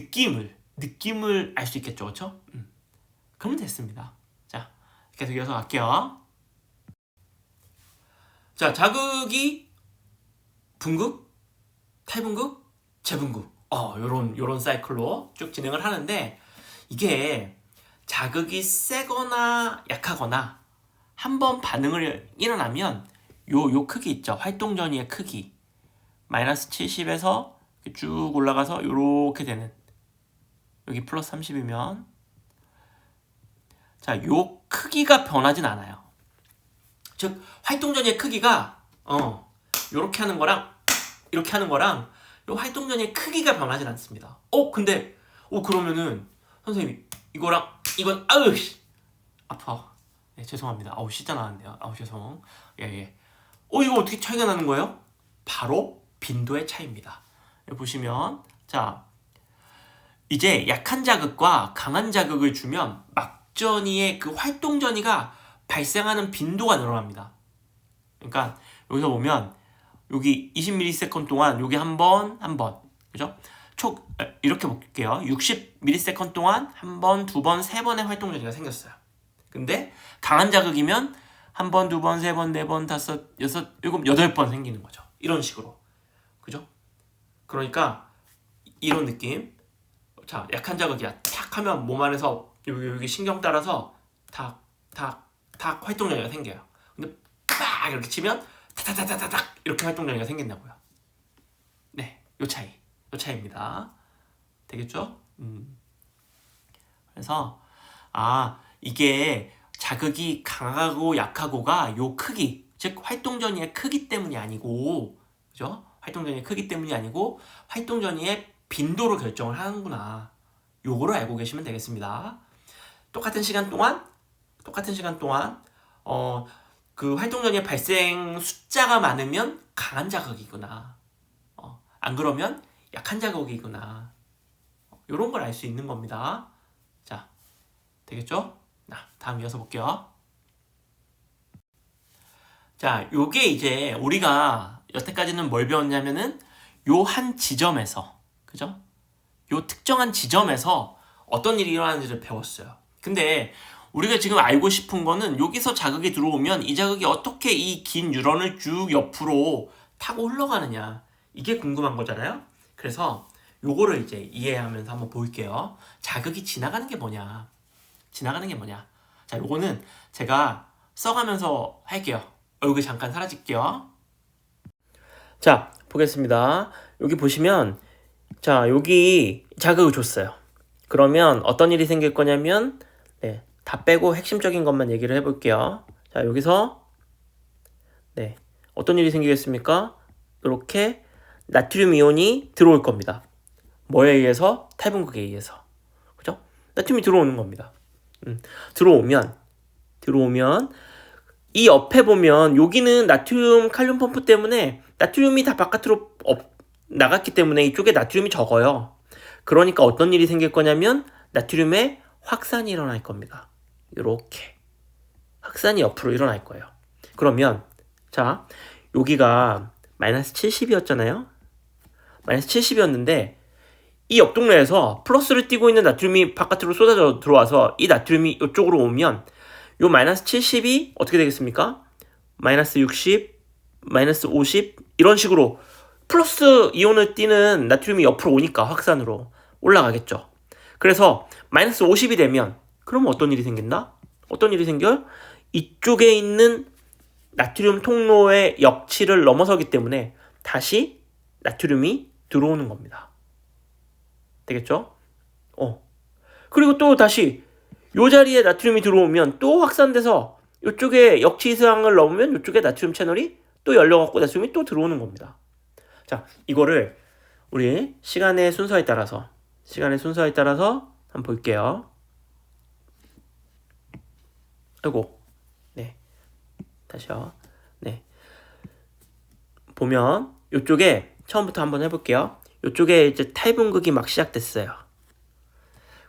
느낌을 알 수 있겠죠, 그렇죠? 그러면 됐습니다. 자, 계속 이어서 갈게요. 자, 자극이 분극, 탈분극, 재분극, 요런 사이클로 쭉 진행을 하는데, 이게 자극이 세거나 약하거나 한번 반응을 일어나면 요 크기 있죠. 활동 전이의 크기. 마이너스 70에서 쭉 올라가서 요렇게 되는, 여기 플러스 30이면, 자, 요 크기가 변하진 않아요. 즉, 활동 전이의 크기가 요렇게 하는 거랑 이렇게 하는 거랑 요 활동 전이의 크기가 변하진 않습니다. 근데 그러면은 선생님 이건 아파. 네, 죄송합니다. C자 나왔네요. 죄송. 예. 이거 어떻게 차이가 나는 거예요? 바로 빈도의 차이입니다. 여기 보시면 자 이제 약한 자극과 강한 자극을 주면 막전이의 그 활동 전이가 발생하는 빈도가 늘어납니다. 그러니까 여기서 보면 여기 20ms 동안 여기 한 번, 그죠? 이렇게 볼게요. 60ms 동안 한 번, 두 번, 세 번의 활동 전이가 생겼어요. 근데 강한 자극이면 한 번, 두 번, 세 번, 네 번, 다섯, 여섯, 일곱, 여덟 번 생기는 거죠. 이런 식으로. 그죠? 그러니까 이런 느낌. 자, 약한 자극이야. 탁 하면 몸 안에서 여기 신경 따라서 탁 활동 전이가 생겨요. 근데 빡 이렇게 치면 타타타타타닥 이렇게 활동 전이가 생긴다고요. 네, 요 차이입니다. 되겠죠? 그래서 이게 자극이 강하고 약하고가 요 크기, 즉 활동 전이의 크기 때문이 아니고, 그죠? 활동 전이의 크기 때문이 아니고 활동 전이의 빈도로 결정을 하는구나. 요거를 알고 계시면 되겠습니다. 똑같은 시간 동안 그 활동 전이의 발생 숫자가 많으면 강한 자극이구나. 안 그러면 약한 자극이구나. 요런 걸 알 수 있는 겁니다. 자, 되겠죠? 다음 이어서 볼게요. 자, 요게 이제 우리가 여태까지는 뭘 배웠냐면은 요 한 지점에서, 그죠? 요 특정한 지점에서 어떤 일이 일어나는지를 배웠어요. 근데 우리가 지금 알고 싶은 거는 여기서 자극이 들어오면 이 자극이 어떻게 이 긴 뉴런을 쭉 옆으로 타고 흘러가느냐, 이게 궁금한 거잖아요. 그래서 요거를 이제 이해하면서 한번 볼게요. 자극이 지나가는 게 뭐냐. 자, 요거는 제가 써가면서 할게요. 여기 잠깐 사라질게요. 자, 보겠습니다. 여기 보시면 자, 여기 자극을 줬어요. 그러면 어떤 일이 생길 거냐면 다 빼고 핵심적인 것만 얘기를 해볼게요. 자, 여기서 어떤 일이 생기겠습니까? 이렇게 나트륨 이온이 들어올 겁니다. 뭐에 의해서? 탈분극에 의해서. 그죠? 나트륨이 들어오는 겁니다. 들어오면 이 옆에 보면 여기는 나트륨 칼륨 펌프 때문에 나트륨이 다 바깥으로 나갔기 때문에 이쪽에 나트륨이 적어요. 그러니까 어떤 일이 생길 거냐면 나트륨의 확산이 일어날 겁니다. 이렇게 확산이 옆으로 일어날 거예요. 그러면 자, 여기가 마이너스 70이었잖아요. 마이너스 70이었는데 이 옆 동네에서 플러스를 띄고 있는 나트륨이 바깥으로 쏟아져 들어와서 이 나트륨이 이쪽으로 오면 요 마이너스 70이 어떻게 되겠습니까? 마이너스 60, 마이너스 50 이런 식으로 플러스 이온을 띄는 나트륨이 옆으로 오니까 확산으로 올라가겠죠. 그래서 마이너스 50이 되면 그러면 어떤 일이 생긴다? 어떤 일이 생겨? 이쪽에 있는 나트륨 통로의 역치를 넘어서기 때문에 다시 나트륨이 들어오는 겁니다. 되겠죠? 그리고 또 다시 이 자리에 나트륨이 들어오면 또 확산돼서 이쪽에 역치 이상을 넘으면 이쪽에 나트륨 채널이 또 열려갖고 나트륨이 또 들어오는 겁니다. 자, 이거를 우리 시간의 순서에 따라서 한번 볼게요. 아이고, 다시요. 보면 이쪽에 처음부터 한번 해볼게요. 이쪽에 이제 탈분극이 막 시작됐어요.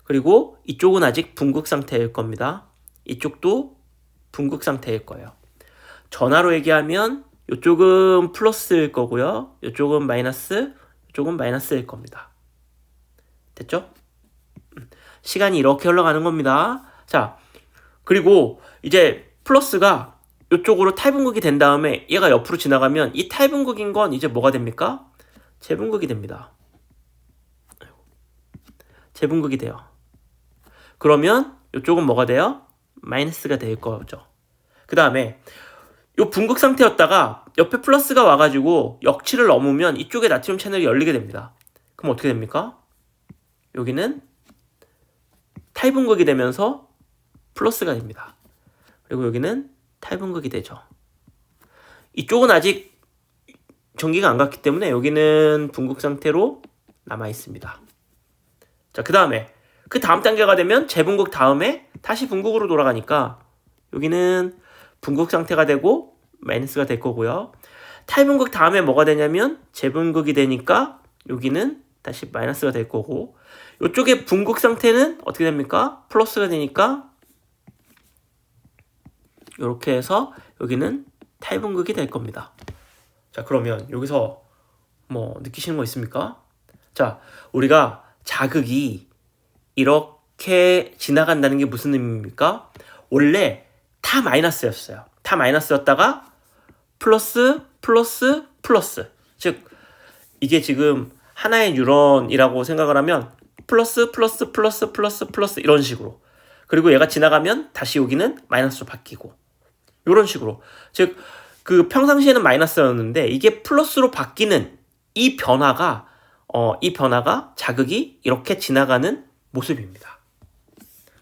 그리고 이쪽은 아직 분극 상태일 겁니다. 이쪽도 분극 상태일 거예요. 전화로 얘기하면 이쪽은 플러스일 거고요. 이쪽은 마이너스일 겁니다. 됐죠? 시간이 이렇게 흘러가는 겁니다. 자, 그리고 이제 플러스가 이쪽으로 탈분극이 된 다음에 얘가 옆으로 지나가면 이 탈분극인 건 이제 뭐가 됩니까? 재분극이 됩니다. 재분극이 돼요. 그러면 이쪽은 뭐가 돼요? 마이너스가 될 거죠. 그 다음에 이 분극 상태였다가 옆에 플러스가 와가지고 역치를 넘으면 이쪽에 나트륨 채널이 열리게 됩니다. 그럼 어떻게 됩니까? 여기는 탈분극이 되면서 플러스가 됩니다. 그리고 여기는 탈분극이 되죠. 이쪽은 아직 전기가 안 갔기 때문에 여기는 분극 상태로 남아 있습니다. 자, 그 다음 단계가 되면 재분극 다음에 다시 분극으로 돌아가니까 여기는 분극 상태가 되고 마이너스가 될 거고요. 탈분극 다음에 뭐가 되냐면 재분극이 되니까 여기는 다시 마이너스가 될 거고, 이쪽에 분극 상태는 어떻게 됩니까? 플러스가 되니까 이렇게 해서 여기는 탈분극이 될 겁니다. 자, 그러면 여기서 뭐 느끼시는 거 있습니까? 자, 우리가 자극이 이렇게 지나간다는 게 무슨 의미입니까? 원래 다 마이너스였어요. 다 마이너스였다가 플러스 플러스 플러스, 즉 이게 지금 하나의 뉴런이라고 생각을 하면 플러스 플러스 플러스 플러스 플러스 이런 식으로, 그리고 얘가 지나가면 다시 여기는 마이너스로 바뀌고 이런 식으로, 즉 그 평상시에는 마이너스였는데 이게 플러스로 바뀌는 이 변화가 자극이 이렇게 지나가는 모습입니다.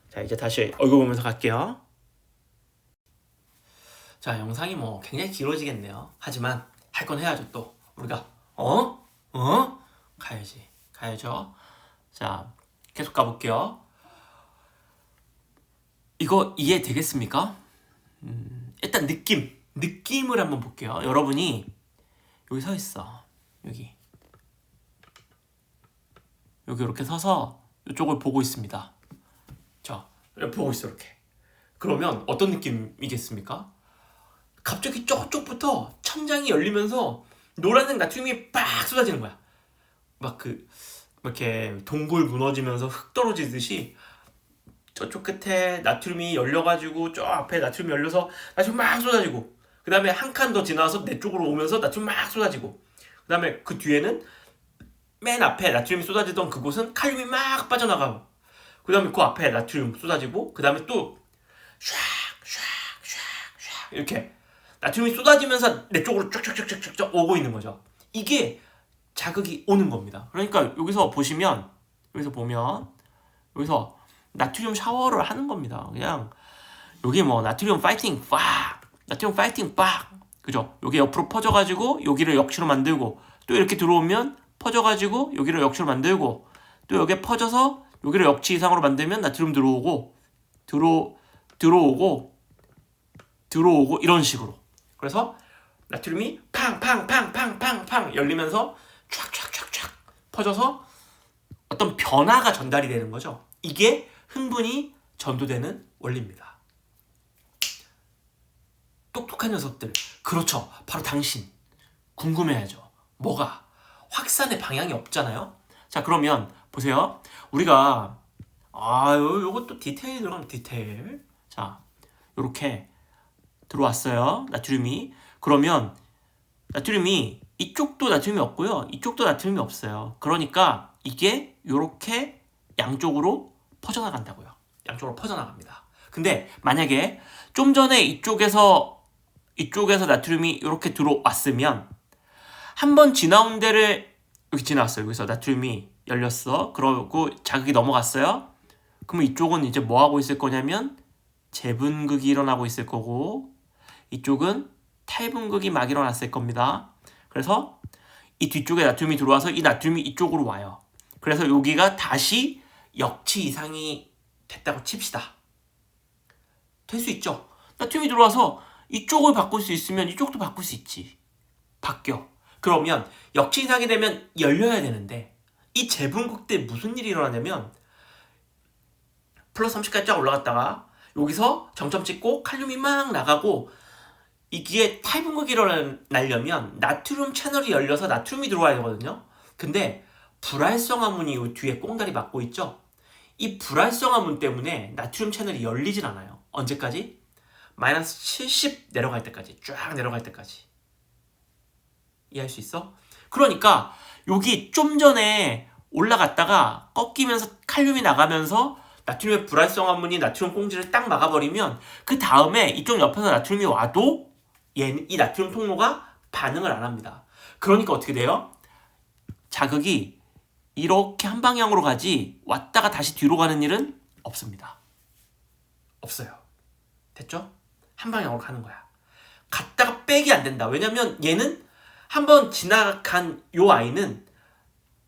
자, 이제 다시 얼굴 보면서 갈게요. 자, 영상이 뭐 굉장히 길어지겠네요. 하지만 할 건 해야죠. 또 우리가 가야죠. 자, 계속 가볼게요. 이거 이해되겠습니까? 일단 느낌을 한번 볼게요. 여러분이 여기 서 있어. 여기 이렇게 서서 이쪽을 보고 있습니다. 자, 보고 있어 이렇게. 그러면 어떤 느낌이겠습니까? 갑자기 저쪽부터 천장이 열리면서 노란색 나트륨이 빡 쏟아지는 거야. 막 이렇게 동굴 무너지면서 흙 떨어지듯이 저쪽 끝에 나트륨이 열려가지고 저 앞에 나트륨이 열려서 나트륨 막 쏟아지고, 그 다음에 한 칸 더 지나서 내 쪽으로 오면서 나트륨 막 쏟아지고, 그 다음에 그 뒤에는 맨 앞에 나트륨이 쏟아지던 그곳은 칼륨이 막 빠져나가고, 그 다음에 그 앞에 나트륨 쏟아지고, 그 다음에 또 샥 이렇게 나트륨이 쏟아지면서 내 쪽으로 쫙쫙쫙쫙쫙 오고 있는 거죠. 이게 자극이 오는 겁니다. 그러니까 여기서 보면 여기서 나트륨 샤워를 하는 겁니다. 그냥 여기 뭐 나트륨 파이팅 빡, 그죠? 여기 옆으로 퍼져가지고 여기를 역치로 만들고, 또 이렇게 들어오면 퍼져가지고 여기를 역치로 만들고, 또 여기에 퍼져서 여기를 역치 이상으로 만들면 나트륨 들어오고 이런 식으로. 그래서 나트륨이 팡팡팡팡팡팡 열리면서 촥촥촥촥 퍼져서 어떤 변화가 전달이 되는 거죠. 이게 흥분이 전도되는 원리입니다. 똑똑한 녀석들, 그렇죠, 바로 당신. 궁금해야죠. 뭐가? 확산의 방향이 없잖아요. 자, 그러면 보세요. 우리가 요것도 디테일이 들어가면 디테일. 자, 요렇게 들어왔어요, 나트륨이. 그러면 나트륨이 이쪽도 나트륨이 없고요, 이쪽도 나트륨이 없어요. 그러니까 이게 요렇게 양쪽으로 퍼져나간다고요. 양쪽으로 퍼져나갑니다. 근데 만약에 좀 전에 이쪽에서 나트륨이 이렇게 들어왔으면, 한번 지나온 데를 여기 지나왔어요. 여기서 나트륨이 열렸어. 그러고 자극이 넘어갔어요. 그러면 이쪽은 이제 뭐 하고 있을 거냐면 재분극이 일어나고 있을 거고, 이쪽은 탈분극이 막 일어났을 겁니다. 그래서 이 뒤쪽에 나트륨이 들어와서 이 나트륨이 이쪽으로 와요. 그래서 여기가 다시 역치 이상이 됐다고 칩시다. 될 수 있죠. 나트륨이 들어와서 이쪽을 바꿀 수 있으면 이쪽도 바꿀 수 있지. 바뀌어. 그러면 역치 이상이 되면 열려야 되는데, 이 재분극 때 무슨 일이 일어나냐면 플러스 30까지 쫙 올라갔다가 여기서 정점 찍고 칼륨이 막 나가고, 이게 탈분극이 일어나려면 나트륨 채널이 열려서 나트륨이 들어와야 되거든요. 근데 불활성화문이 이 뒤에 꽁다리 막고 있죠. 이 불활성화문 때문에 나트륨 채널이 열리진 않아요. 언제까지? 마이너스 70 내려갈 때까지, 쫙 내려갈 때까지. 이해할 수 있어? 그러니까 여기 좀 전에 올라갔다가 꺾이면서 칼륨이 나가면서 나트륨의 불활성화문이 나트륨 꽁지를 딱 막아버리면, 그 다음에 이쪽 옆에서 나트륨이 와도 이 나트륨 통로가 반응을 안 합니다. 그러니까 어떻게 돼요? 자극이 이렇게 한 방향으로 가지 왔다가 다시 뒤로 가는 일은 없습니다. 없어요. 됐죠? 한 방향으로 가는 거야. 갔다가 백이 안 된다. 왜냐면 얘는 한번 지나간 요 아이는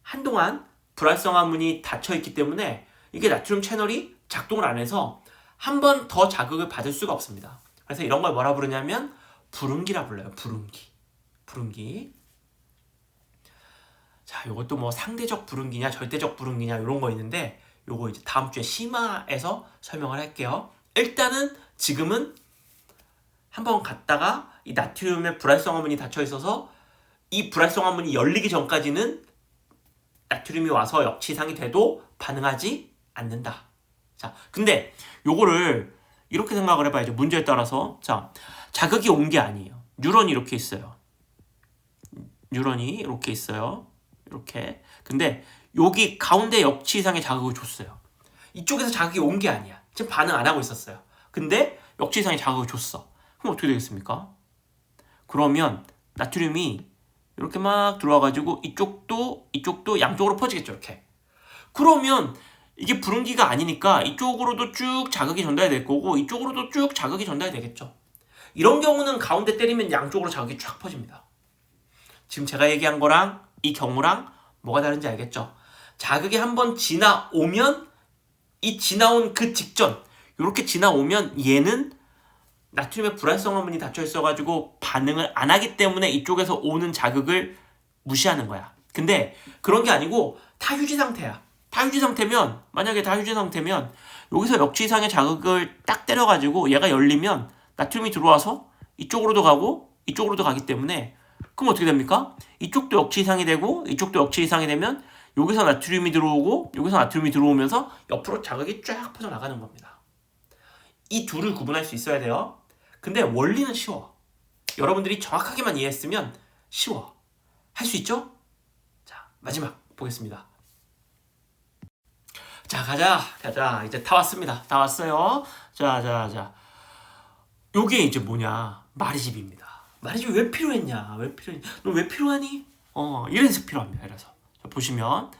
한동안 불활성화문이 닫혀있기 때문에 이게 나트륨 채널이 작동을 안 해서 한 번 더 자극을 받을 수가 없습니다. 그래서 이런 걸 뭐라 부르냐면 불응기라 불러요. 불응기. 불응기. 자, 요것도 뭐 상대적 불응기냐 절대적 불응기냐 이런 거 있는데 요거 이제 다음 주에 심화해서 설명을 할게요. 일단은 지금은 한번 갔다가 이 나트륨의 불활성 화문이 닫혀 있어서 이 불활성 화문이 열리기 전까지는 나트륨이 와서 역치상이 돼도 반응하지 않는다. 자, 근데 요거를 이렇게 생각을 해봐야죠. 문제에 따라서. 자, 자극이 온 게 아니에요. 뉴런이 이렇게 있어요. 뉴런이 이렇게 있어요. 이렇게. 근데 여기 가운데 역치 이상의 자극을 줬어요. 이쪽에서 자극이 온 게 아니야. 지금 반응 안 하고 있었어요. 근데 역치 이상의 자극을 줬어. 그럼 어떻게 되겠습니까? 그러면 나트륨이 이렇게 막 들어와가지고 이쪽도 양쪽으로 퍼지겠죠. 이렇게. 그러면 이게 불응기가 아니니까 이쪽으로도 쭉 자극이 전달이 될 거고 이쪽으로도 쭉 자극이 전달이 되겠죠. 이런 경우는 가운데 때리면 양쪽으로 자극이 쫙 퍼집니다. 지금 제가 얘기한 거랑 이 경우랑 뭐가 다른지 알겠죠? 자극이 한번 지나오면 이 지나온 그 직전 이렇게 지나오면 얘는 나트륨의 불활성 화문이 닫혀 있어가지고 반응을 안 하기 때문에 이쪽에서 오는 자극을 무시하는 거야. 근데 그런 게 아니고 타휴지 상태야. 타휴지 상태면 만약에 타휴지 상태면 여기서 역치 이상의 자극을 딱 때려가지고 얘가 열리면 나트륨이 들어와서 이쪽으로도 가고 이쪽으로도 가기 때문에 그럼 어떻게 됩니까? 이쪽도 역치 이상이 되고 이쪽도 역치 이상이 되면 여기서 나트륨이 들어오고 여기서 나트륨이 들어오면서 옆으로 자극이 쫙 퍼져나가는 겁니다. 이 둘을 구분할 수 있어야 돼요. 근데 원리는 쉬워. 여러분들이 정확하게만 이해했으면 쉬워. 할 수 있죠? 자, 마지막 보겠습니다. 자, 가자. 이제 다 왔습니다. 다 왔어요. 자. 요게 이제 뭐냐? 마리집입니다. 마리집이 왜 필요했냐? 너 왜 필요하니? 이래서 필요합니다. 이래서. 자, 보시면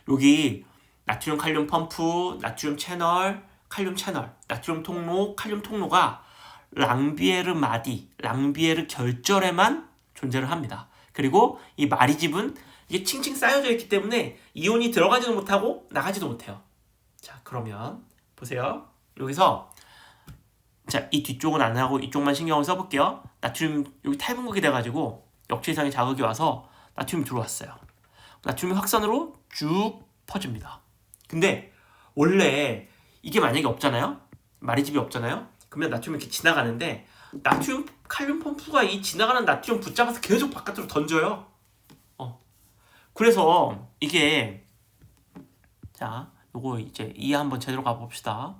여기 나트륨 칼륨 펌프, 나트륨 채널, 칼륨 채널, 나트륨 통로, 칼륨 통로가 랑비에르 마디, 랑비에르 결절에만 존재를 합니다. 그리고 이 마리집은 이게 칭칭 쌓여져 있기 때문에 이온이 들어가지도 못하고 나가지도 못해요. 자, 그러면 보세요. 여기서 자, 이 뒤쪽은 안 하고 이쪽만 신경을 써볼게요. 나트륨 여기 탈분극이 돼가지고 역치 이상의 자극이 와서 나트륨이 들어왔어요. 나트륨이 확산으로 쭉 퍼집니다. 근데 원래 이게 만약에 없잖아요? 마리집이 없잖아요? 그러면 나트륨이 이렇게 지나가는데 나트륨 칼륨 펌프가 이 지나가는 나트륨 붙잡아서 계속 바깥으로 던져요. 그래서 이게 자, 요거 이제 이해 한번 제대로 가봅시다.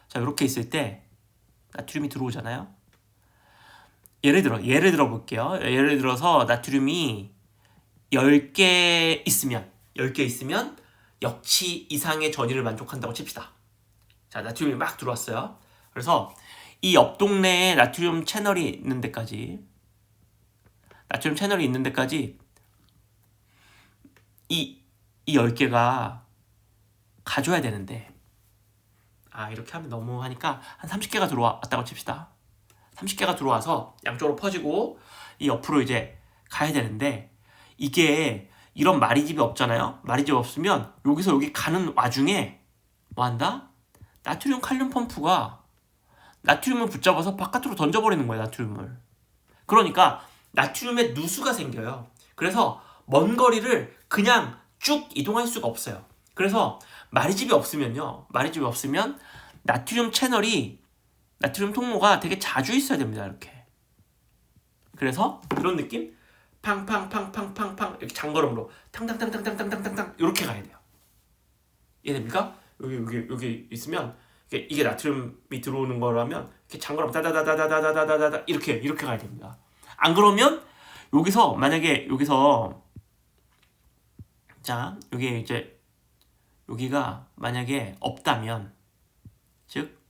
자, 이렇게 있을 때 나트륨이 들어오잖아요. 예를 들어 볼게요. 예를 들어서 나트륨이 10개 있으면 역치 이상의 전위를 만족한다고 칩시다. 자, 나트륨이 막 들어왔어요. 그래서 이 옆 동네에 나트륨 채널이 있는 데까지 이 10개가 가줘야 되는데 이렇게 하면 너무 하니까 한 30개가 들어왔다고 칩시다. 30개가 들어와서 양쪽으로 퍼지고 이 옆으로 이제 가야 되는데 이게 이런 마리집이 없잖아요. 마리집이 없으면 여기서 여기 가는 와중에 뭐 한다? 나트륨 칼륨 펌프가 나트륨을 붙잡아서 바깥으로 던져버리는 거예요. 나트륨을. 그러니까 나트륨에 누수가 생겨요. 그래서 먼 거리를 그냥 쭉 이동할 수가 없어요. 그래서 마리집이 없으면 나트륨 채널이 나트륨 통로가 되게 자주 있어야 됩니다. 이렇게. 그래서 이런 느낌? 팡팡팡팡팡팡 이렇게 장걸음으로 탕탕탕탕탕탕탕탕 이렇게 가야 돼요. 이해됩니까? 여기 있으면 이게 나트륨이 들어오는 거라면 이렇게 장걸음 다다다다다다다다다 이렇게 가야 됩니다. 안 그러면 여기서 만약에 자, 여기 이제 여기가 만약에 없다면 즉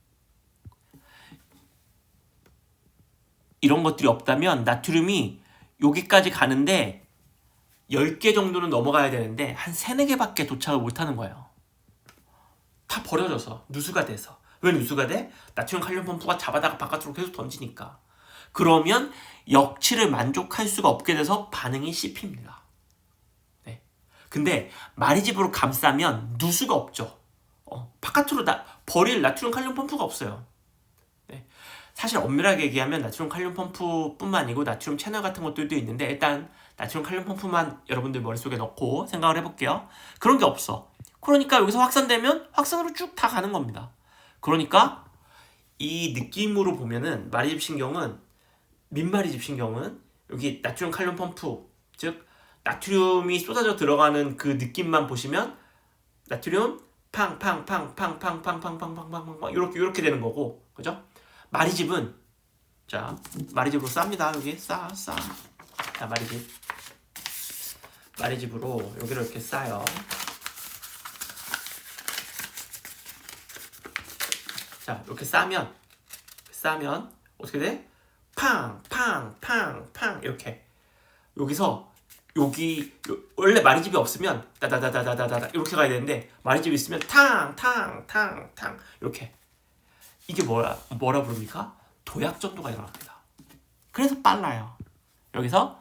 이런 것들이 없다면 나트륨이 여기까지 가는데 10개 정도는 넘어가야 되는데 한 3, 4개밖에 도착을 못하는 거예요. 다 버려져서 누수가 돼서. 왜 누수가 돼? 나트륨 칼륨 펌프가 잡아다가 바깥으로 계속 던지니까. 그러면 역치를 만족할 수가 없게 돼서 반응이 씹힙니다. 네. 근데 마리집으로 감싸면 누수가 없죠. 바깥으로 버릴 나트륨 칼륨 펌프가 없어요. 네. 사실 엄밀하게 얘기하면 나트륨 칼륨 펌프뿐만 아니고 나트륨 채널 같은 것들도 있는데 일단 나트륨 칼륨 펌프만 여러분들 머릿속에 넣고 생각을 해볼게요. 그런 게 없어. 그러니까 여기서 확산되면 확산으로 쭉 다 가는 겁니다. 그러니까 이 느낌으로 보면은 마리집신경은 민마리집신경은 여기 나트륨 칼륨 펌프 즉 나트륨이 쏟아져 들어가는 그 느낌만 보시면 나트륨 팡팡팡팡팡팡팡팡팡팡팡 이렇게 되는 거고, 그죠? 마리집은 자 마리집으로 쌉니다. 여기 자 마리집으로 여기를 이렇게 싸요. 자 이렇게 싸면 어떻게 돼? 팡팡팡팡 이렇게 여기서 원래 마리집이 없으면 다다다다다다다 이렇게 가야 되는데 마리집이 있으면 탕탕탕탕 이렇게. 이게 뭐라 부릅니까? 도약전도가 일어납니다. 그래서 빨라요. 여기서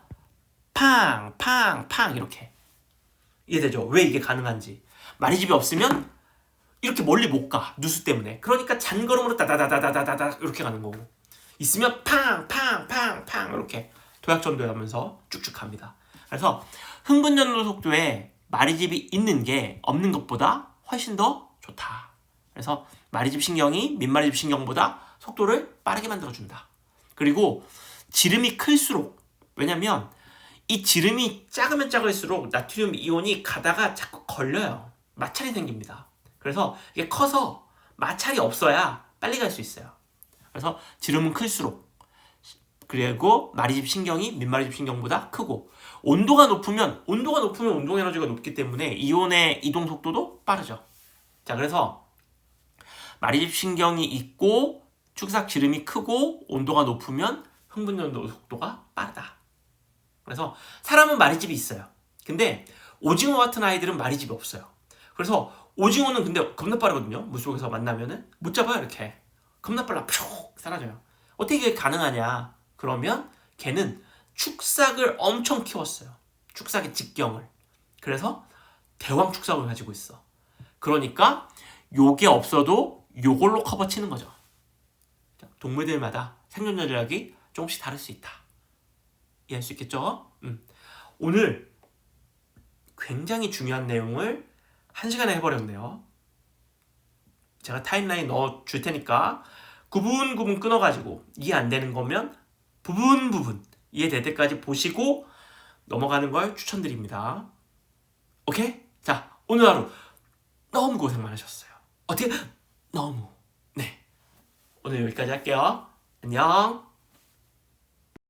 팡팡팡 이렇게. 이해되죠? 왜 이게 가능한지. 마리집이 없으면 이렇게 멀리 못 가. 누수 때문에. 그러니까 잔걸음으로 다다다다다다다 이렇게 가는 거고, 있으면 팡팡팡팡 이렇게 도약전도하면서 쭉쭉 갑니다. 그래서 흥분전도 속도에 마리집이 있는 게 없는 것보다 훨씬 더 좋다. 그래서 마리집 신경이 민마리집 신경보다 속도를 빠르게 만들어준다. 그리고 지름이 클수록, 왜냐면 이 지름이 작으면 작을수록 나트륨 이온이 가다가 자꾸 걸려요. 마찰이 생깁니다. 그래서 이게 커서 마찰이 없어야 빨리 갈 수 있어요. 그래서 지름은 클수록, 그리고 마리집 신경이 민마리집 신경보다 크고, 온도가 높으면 운동 에너지가 높기 때문에 이온의 이동 속도도 빠르죠. 자, 그래서 마리집 신경이 있고 축삭 지름이 크고 온도가 높으면 흥분전도 속도가 빠르다. 그래서 사람은 마리집이 있어요. 근데 오징어 같은 아이들은 마리집이 없어요. 그래서 오징어는 근데 겁나 빠르거든요. 물속에서 만나면은 못 잡아요. 이렇게 겁나 빨라 푹 사라져요. 어떻게 이게 가능하냐? 그러면 걔는 축삭을 엄청 키웠어요. 축삭의 직경을. 그래서 대왕 축삭을 가지고 있어. 그러니까 요게 없어도 요걸로 커버 치는 거죠. 동물들마다 생존 전략이 조금씩 다를 수 있다. 이해할 수 있겠죠? 오늘 굉장히 중요한 내용을 1시간에 해버렸네요. 제가 타임라인 넣어 줄 테니까 구분 끊어가지고 이해 안 되는 거면 부분 이해될 때까지 보시고 넘어가는 걸 추천드립니다. 오케이? 자, 오늘 하루 너무 고생 많으셨어요. 어떻게? 너무. 네. 오늘 여기까지 할게요. 안녕.